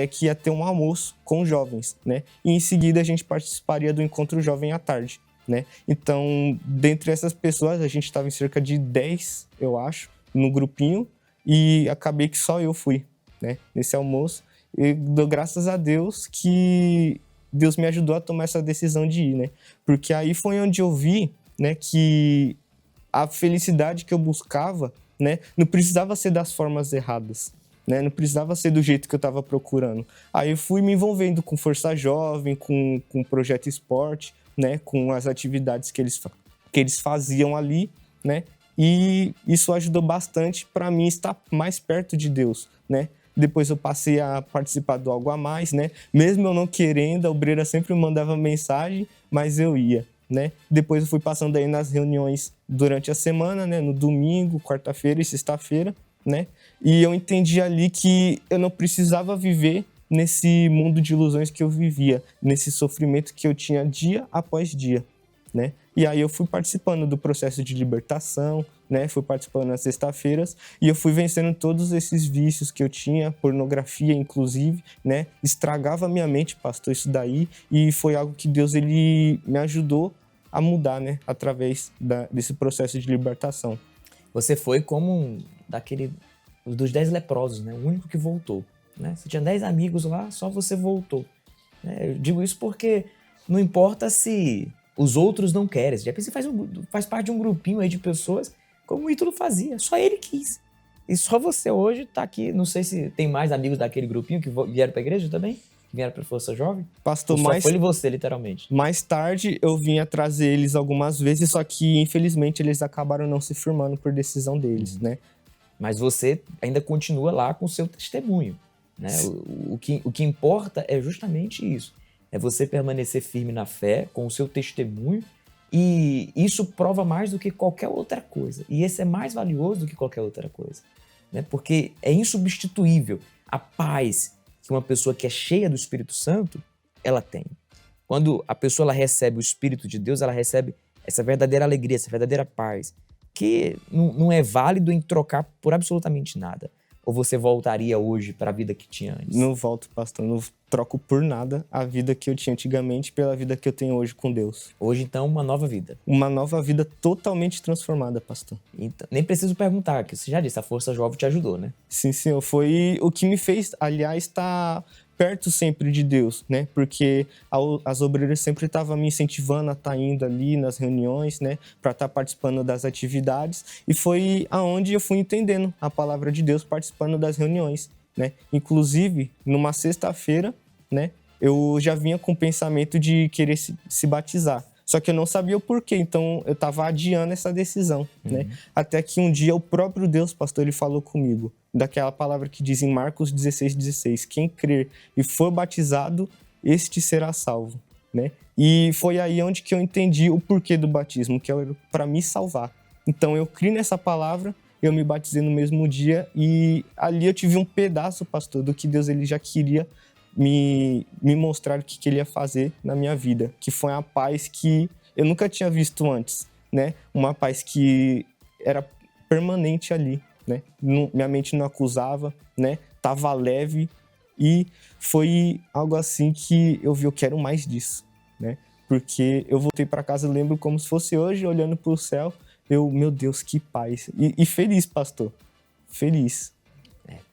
que ia ter um almoço com jovens, né? E em seguida a gente participaria do encontro jovem à tarde, né? Então, dentre essas pessoas, a gente estava em cerca de 10, eu acho, no grupinho, e acabei que só eu fui, né, nesse almoço. E dou graças a Deus que Deus me ajudou a tomar essa decisão de ir, né? Porque aí foi onde eu vi, né, que a felicidade que eu buscava, né, não precisava ser das formas erradas, né, não precisava ser do jeito que eu estava procurando. Aí eu fui me envolvendo com Força Jovem, com o Projeto Esporte, né, com as atividades que eles faziam ali, né, e isso ajudou bastante para mim estar mais perto de Deus, né. Depois eu passei a participar do Algo a Mais, né, mesmo eu não querendo, a obreira sempre mandava mensagem, mas eu ia, né? Depois eu fui passando aí nas reuniões durante a semana, né? No domingo, quarta-feira e sexta-feira, né? E eu entendi ali que eu não precisava viver nesse mundo de ilusões que eu vivia, nesse sofrimento que eu tinha dia após dia, né? E aí eu fui participando do processo de libertação, né? Fui participando nas sextas-feiras e eu fui vencendo todos esses vícios que eu tinha, pornografia inclusive, né? Estragava a minha mente, pastor, isso daí, e foi algo que Deus, ele me ajudou a mudar, né? Através desse processo de libertação. Você foi como dos 10 leprosos, né? O único que voltou, né? Você tinha 10 amigos lá, só você voltou, né? Eu digo isso porque não importa se os outros não querem. Já você faz parte de um grupinho aí de pessoas como o Ítalo fazia. Só ele quis. E só você hoje tá aqui. Não sei se tem mais amigos daquele grupinho que vieram pra igreja também? Que vieram pra Força Jovem? Pastor, só foi você, literalmente. Mais tarde eu vinha trazer eles algumas vezes, só que infelizmente eles acabaram não se firmando por decisão deles, né? Mas você ainda continua lá com o seu testemunho, né? O que importa é justamente isso. É você permanecer firme na fé, com o seu testemunho, e isso prova mais do que qualquer outra coisa. E esse é mais valioso do que qualquer outra coisa, né? Porque é insubstituível a paz que uma pessoa que é cheia do Espírito Santo, ela tem. Quando a pessoa ela recebe o Espírito de Deus, ela recebe essa verdadeira alegria, essa verdadeira paz, que não é válido em trocar por absolutamente nada. Ou você voltaria hoje para a vida que tinha antes? Não volto, pastor. Não troco por nada a vida que eu tinha antigamente pela vida que eu tenho hoje com Deus. Hoje, então, uma nova vida. Uma nova vida totalmente transformada, pastor. Então, nem preciso perguntar, que você já disse, a Força Jovem te ajudou, né? Sim, senhor. Foi o que me fez, aliás, estar perto sempre de Deus, né? Porque as obreiras sempre estavam me incentivando a estar indo ali nas reuniões, né? Para estar participando das atividades. E foi aonde eu fui entendendo a palavra de Deus participando das reuniões, né? Inclusive, numa sexta-feira, né? Eu já vinha com o pensamento de querer se batizar. Só que eu não sabia o porquê, então eu estava adiando essa decisão, né? Até que um dia o próprio Deus, pastor, ele falou comigo, daquela palavra que diz em Marcos 16:16, quem crer e for batizado, este será salvo, né? E foi aí onde que eu entendi o porquê do batismo, que era para me salvar. Então eu criei nessa palavra, eu me batizei no mesmo dia e ali eu tive um pedaço, pastor, do que Deus ele já queria me mostrar o que ele ia fazer na minha vida, que foi a paz que eu nunca tinha visto antes, né? Uma paz que era permanente ali, né? Minha mente não acusava, né? Tava leve e foi algo assim que eu vi, eu quero mais disso, né? Porque eu voltei para casa, lembro como se fosse hoje, olhando para o céu, meu Deus, que paz. E feliz, pastor. feliz.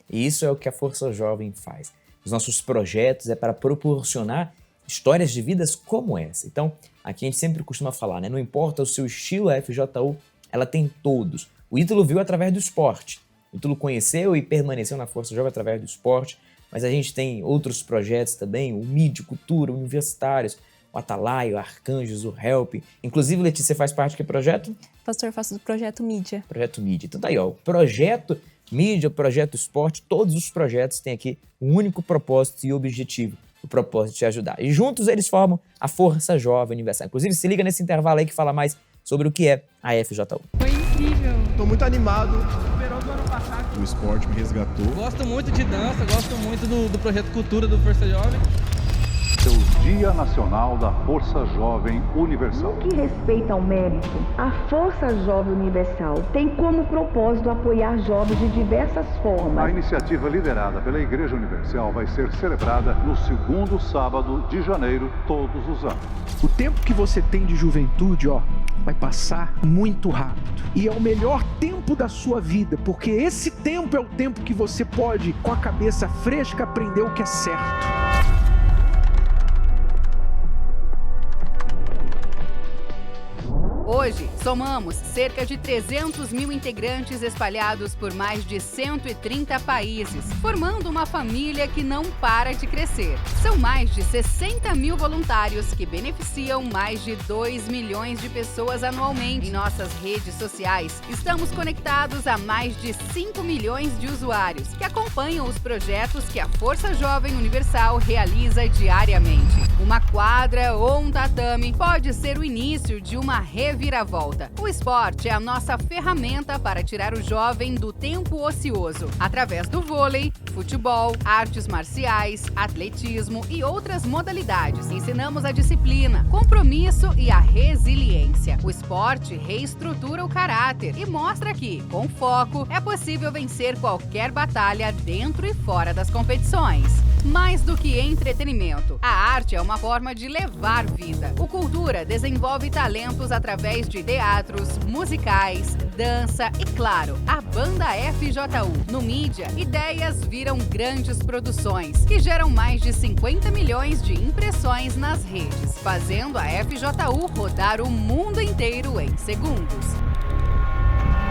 E isso é o que a Força Jovem faz. Os nossos projetos é para proporcionar histórias de vidas como essa. Então, aqui a gente sempre costuma falar, né? Não importa o seu estilo, a FJU, ela tem todos. O Ítalo viu através do esporte. O Ítalo conheceu e permaneceu na Força Jovem através do esporte, mas a gente tem outros projetos também, o MID, Cultura, Universitários, o Atalaia, o Arcanjos, o Help. Inclusive, Letícia, você faz parte de que projeto? Pastor, eu faço do Projeto Mídia. Projeto Mídia. Então tá aí, ó, o Projeto Mídia, o Projeto Esporte, todos os projetos têm aqui um único propósito e objetivo, o propósito de te ajudar. E juntos eles formam a Força Jovem Universal. Inclusive, se liga nesse intervalo aí que fala mais sobre o que é a FJU. Foi incrível. Tô muito animado. Superou do ano passado. O esporte me resgatou. Gosto muito de dança, gosto muito do Projeto Cultura do Força Jovem. O Dia Nacional da Força Jovem Universal. No que respeita ao mérito, a Força Jovem Universal tem como propósito apoiar jovens de diversas formas. A iniciativa liderada pela Igreja Universal vai ser celebrada no 2º sábado de janeiro todos os anos. O tempo que você tem de juventude, vai passar muito rápido. E é o melhor tempo da sua vida, porque esse tempo é o tempo que você pode, com a cabeça fresca, aprender o que é certo. Hoje, somamos cerca de 300 mil integrantes espalhados por mais de 130 países, formando uma família que não para de crescer. São mais de 60 mil voluntários que beneficiam mais de 2 milhões de pessoas anualmente. Em nossas redes sociais, estamos conectados a mais de 5 milhões de usuários que acompanham os projetos que a Força Jovem Universal realiza diariamente. Uma quadra ou um tatame pode ser o início de uma reviravolta. O esporte é a nossa ferramenta para tirar o jovem do tempo ocioso, através do vôlei, futebol, artes marciais, atletismo e outras modalidades. Ensinamos a disciplina, compromisso e a resiliência. O esporte reestrutura o caráter e mostra que, com foco, é possível vencer qualquer batalha dentro e fora das competições. Mais do que entretenimento, a arte é uma forma de levar vida. O Cultura desenvolve talentos através de teatros, musicais, dança e, claro, a banda FJU. No Mídia, ideias viram grandes produções que geram mais de 50 milhões de impressões nas redes, fazendo a FJU rodar o mundo inteiro em segundos.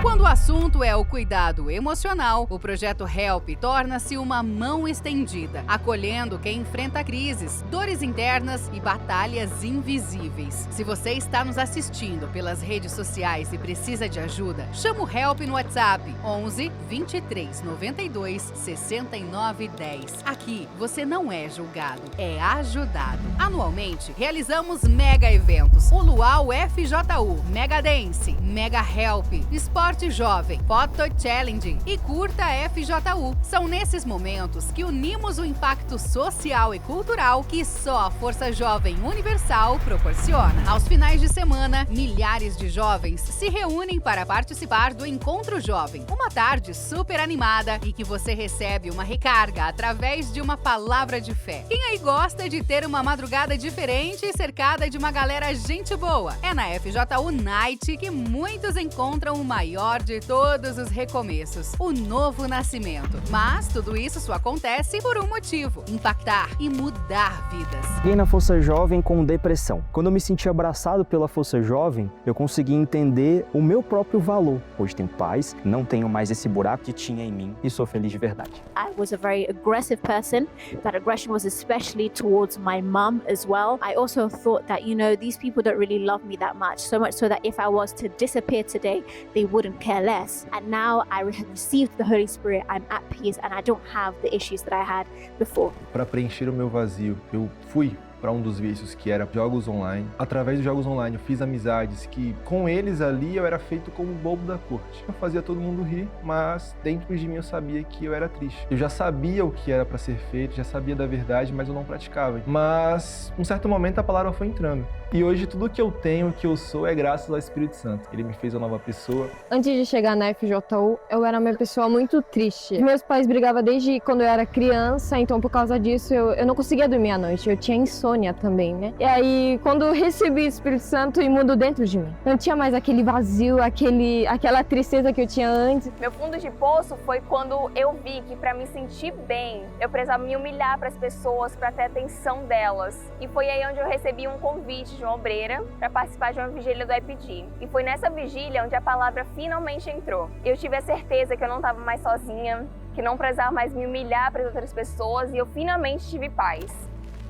Quando o assunto é o cuidado emocional, o projeto Help torna-se uma mão estendida, acolhendo quem enfrenta crises, dores internas e batalhas invisíveis. Se você está nos assistindo pelas redes sociais e precisa de ajuda, chama o Help no WhatsApp 11 23 92 69 10. Aqui você não é julgado, é ajudado. Anualmente, realizamos mega eventos. O Luau FJU, Mega Dance, Mega Help, Esporte Jovem, Foto Challenge e Curta FJU. São nesses momentos que unimos o impacto social e cultural que só a Força Jovem Universal proporciona. Aos finais de semana, milhares de jovens se reúnem para participar do Encontro Jovem, uma tarde super animada e que você recebe uma recarga através de uma palavra de fé. Quem aí gosta de ter uma madrugada diferente e cercada de uma galera gente boa? É na FJU Night que muitos encontram o maior de todos os recomeços, o novo nascimento. Mas tudo isso só acontece por um motivo: impactar e mudar vidas. Cheguei na Força Jovem com depressão. Quando eu me senti abraçado pela Força Jovem, eu consegui entender o meu próprio valor. Hoje tenho paz, não tenho mais esse buraco que tinha em mim e sou feliz de verdade. I was a very aggressive person. That aggression was especially towards my mum as well. I also thought that, these people don't really love me that much, so much so that if I was to disappear today, they wouldn't care less. And now I have received the Holy Spirit, I'm at peace and I don't have the issues that I had before. Para preencher o meu vazio, eu fui para um dos vícios que era jogos online. Através dos jogos online eu fiz amizades que com eles ali eu era feito como o bobo da corte. Eu fazia todo mundo rir, mas dentro de mim eu sabia que eu era triste. Eu já sabia o que era para ser feito, já sabia da verdade, mas eu não praticava. Mas, num certo momento, a palavra foi entrando. E hoje tudo que eu tenho, que eu sou, é graças ao Espírito Santo. Ele me fez uma nova pessoa. Antes de chegar na FJU, eu era uma pessoa muito triste. Meus pais brigavam desde quando eu era criança, então por causa disso eu não conseguia dormir à noite. Eu tinha insônia. insônia também, né? E aí, quando eu recebi o Espírito Santo, e mudou dentro de mim. Não tinha mais aquele vazio, aquela tristeza que eu tinha antes. Meu fundo de poço foi quando eu vi que para me sentir bem, eu precisava me humilhar para as pessoas, para ter atenção delas. E foi aí onde eu recebi um convite de uma obreira para participar de uma vigília do IPG. E foi nessa vigília onde a palavra finalmente entrou. Eu tive a certeza que eu não estava mais sozinha, que não precisava mais me humilhar para as outras pessoas, e eu finalmente tive paz.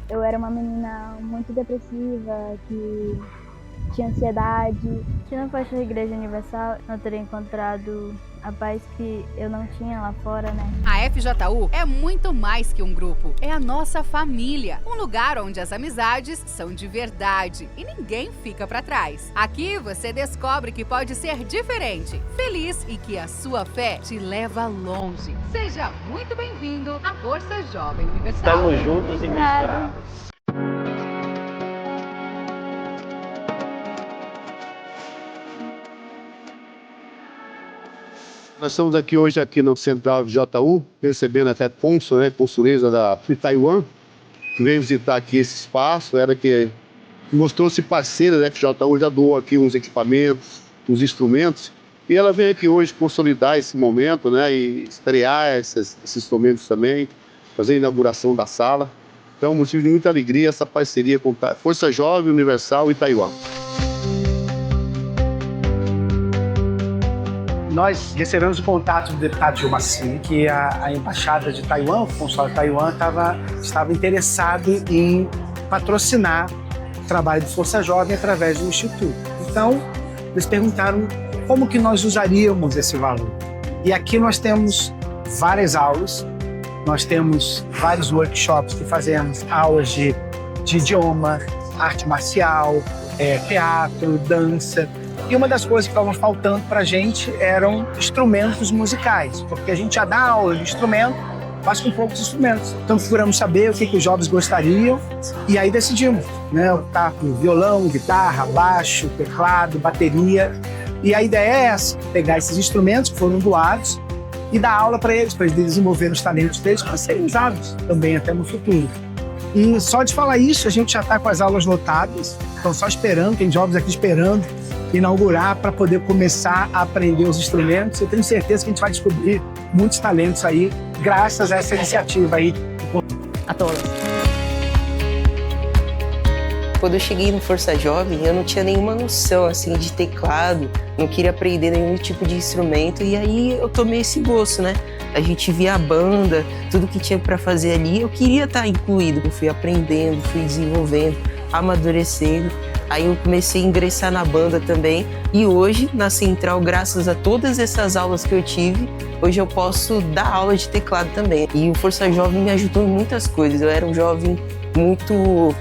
Eu era uma menina muito depressiva, que tinha ansiedade. Se não fosse a Igreja Universal, não teria encontrado a paz que eu não tinha lá fora, né? A FJU é muito mais que um grupo, é a nossa família. Um lugar onde as amizades são de verdade e ninguém fica pra trás. Aqui você descobre que pode ser diferente, feliz e que a sua fé te leva longe. Seja muito bem-vindo à Força Jovem Universal. Estamos juntos e misturados. Nós estamos aqui hoje no Central FJU, recebendo até Ponso, né, consuleza de Taiwan, que veio visitar aqui esse espaço, era que mostrou-se parceira da FJU, já doou aqui uns equipamentos, uns instrumentos, e ela veio aqui hoje consolidar esse momento, né, e estrear esses instrumentos também, fazer a inauguração da sala. Então, é um motivo de muita alegria essa parceria com a Força Jovem Universal e Taiwan. Nós recebemos o contato do deputado Gilmar Sy, que a embaixada de Taiwan, o consulado de Taiwan, estava interessado em patrocinar o trabalho de Força Jovem através do Instituto. Então, eles perguntaram como que nós usaríamos esse valor. E aqui nós temos várias aulas, nós temos vários workshops que fazemos, aulas de idioma, arte marcial, teatro, dança. E uma das coisas que estavam faltando para a gente eram instrumentos musicais, porque a gente já dá aula de instrumento, mas com poucos instrumentos. Então procuramos saber o que os jovens gostariam e aí decidimos, né? Optar por violão, guitarra, baixo, teclado, bateria. E a ideia é essa, pegar esses instrumentos que foram doados e dar aula para eles desenvolverem os talentos deles para serem usados também até no futuro. E só de falar isso, a gente já está com as aulas lotadas, estão só esperando, tem jovens aqui esperando inaugurar para poder começar a aprender os instrumentos. Eu tenho certeza que a gente vai descobrir muitos talentos aí, graças a essa iniciativa aí. A todos. Quando eu cheguei no Força Jovem, eu não tinha nenhuma noção assim de teclado, não queria aprender nenhum tipo de instrumento, e aí eu tomei esse gosto, né? A gente via a banda, tudo que tinha para fazer ali, eu queria estar incluído. Eu fui aprendendo, fui desenvolvendo, amadurecendo. Aí eu comecei a ingressar na banda também, e hoje, na Central, graças a todas essas aulas que eu tive, hoje eu posso dar aula de teclado também. E o Força Jovem me ajudou em muitas coisas. Eu era um jovem muito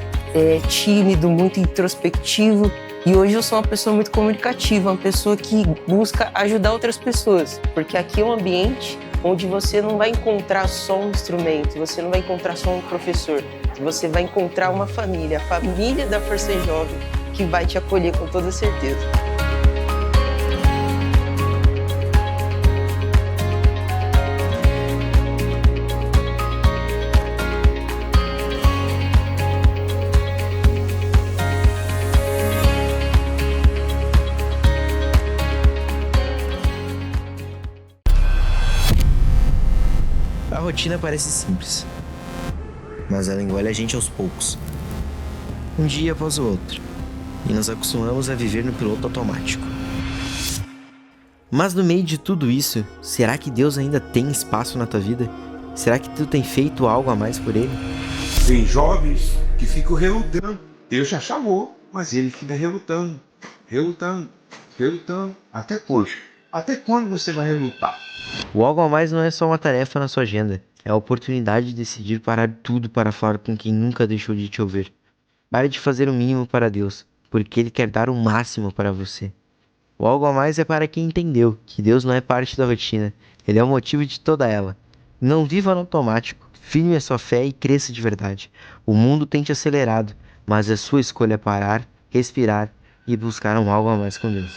tímido, muito introspectivo, e hoje eu sou uma pessoa muito comunicativa, uma pessoa que busca ajudar outras pessoas, porque aqui é um ambiente onde você não vai encontrar só um instrumento, você não vai encontrar só um professor, você vai encontrar uma família, a família da Força Jovem, que vai te acolher com toda certeza. A rotina parece simples, mas ela engole a gente aos poucos, um dia após o outro, e nos acostumamos a viver no piloto automático. Mas no meio de tudo isso, será que Deus ainda tem espaço na tua vida? Será que tu tem feito algo a mais por Ele? Tem jovens que ficam relutando. Deus já chamou, mas ele fica relutando. Até quando? Até quando você vai relutar? O algo a mais não é só uma tarefa na sua agenda, é a oportunidade de decidir parar tudo para falar com quem nunca deixou de te ouvir. Pare de fazer o mínimo para Deus, porque Ele quer dar o máximo para você. O algo a mais é para quem entendeu que Deus não é parte da rotina, Ele é o motivo de toda ela. Não viva no automático, firme a sua fé e cresça de verdade. O mundo tem te acelerado, mas a sua escolha é parar, respirar e buscar um algo a mais com Deus.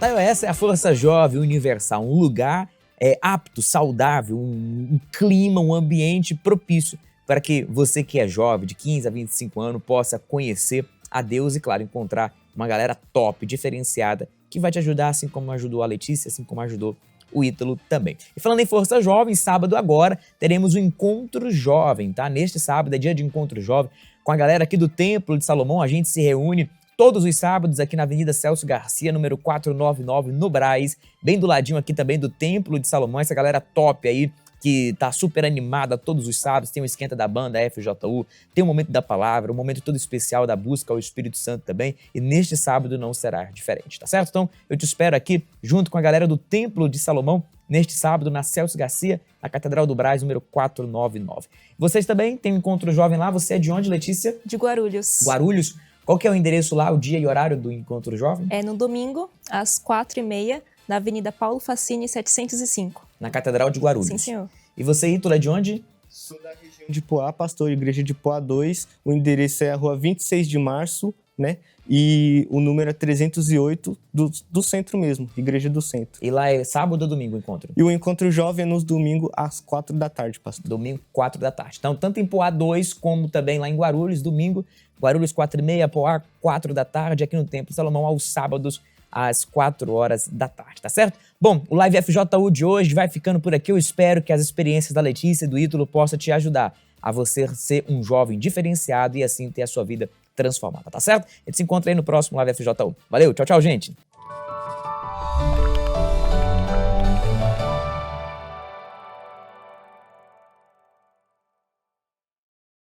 Tá, essa é a Força Jovem Universal, um lugar apto, saudável, um clima, um ambiente propício para que você que é jovem, de 15 a 25 anos, possa conhecer a Deus e, claro, encontrar uma galera top, diferenciada, que vai te ajudar, assim como ajudou a Letícia, assim como ajudou o Ítalo também. E falando em Força Jovem, sábado agora teremos o Encontro Jovem, tá? Neste sábado é dia de Encontro Jovem, com a galera aqui do Templo de Salomão. A gente se reúne todos os sábados aqui na Avenida Celso Garcia, número 499, no Brás, bem do ladinho aqui também do Templo de Salomão, essa galera top aí, que tá super animada todos os sábados, tem o Esquenta da Banda, FJU, tem o Momento da Palavra, um momento todo especial da busca ao Espírito Santo também, e neste sábado não será diferente, tá certo? Então, eu te espero aqui, junto com a galera do Templo de Salomão, neste sábado, na Celso Garcia, na Catedral do Brás, número 499. Vocês também têm um Encontro Jovem lá, você é de onde, Letícia? De Guarulhos. Guarulhos. Qual que é o endereço lá, o dia e horário do Encontro Jovem? É no domingo, às 4h30, na Avenida Paulo Facini, 705. Na Catedral de Guarulhos. Sim, senhor. E você, Ítalo, é de onde? Sou da região de Poá, pastor, Igreja de Poá 2. O endereço é a rua 26 de março, né? E o número é 308 do centro mesmo, Igreja do Centro. E lá é sábado ou domingo o encontro? E o Encontro Jovem é nos domingos às 4 da tarde, pastor. Domingo, 4 da tarde. Então, tanto em Poá 2, como também lá em Guarulhos, domingo, Guarulhos 4h30, Poá 4 da tarde, aqui no Templo Salomão, aos sábados, às 4 horas da tarde, tá certo? Bom, o Live FJU de hoje vai ficando por aqui. Eu espero que as experiências da Letícia e do Ítalo possam te ajudar a você ser um jovem diferenciado e assim ter a sua vida transformada, tá certo? A gente se encontra aí no próximo Live FJU. Valeu, tchau, tchau, gente!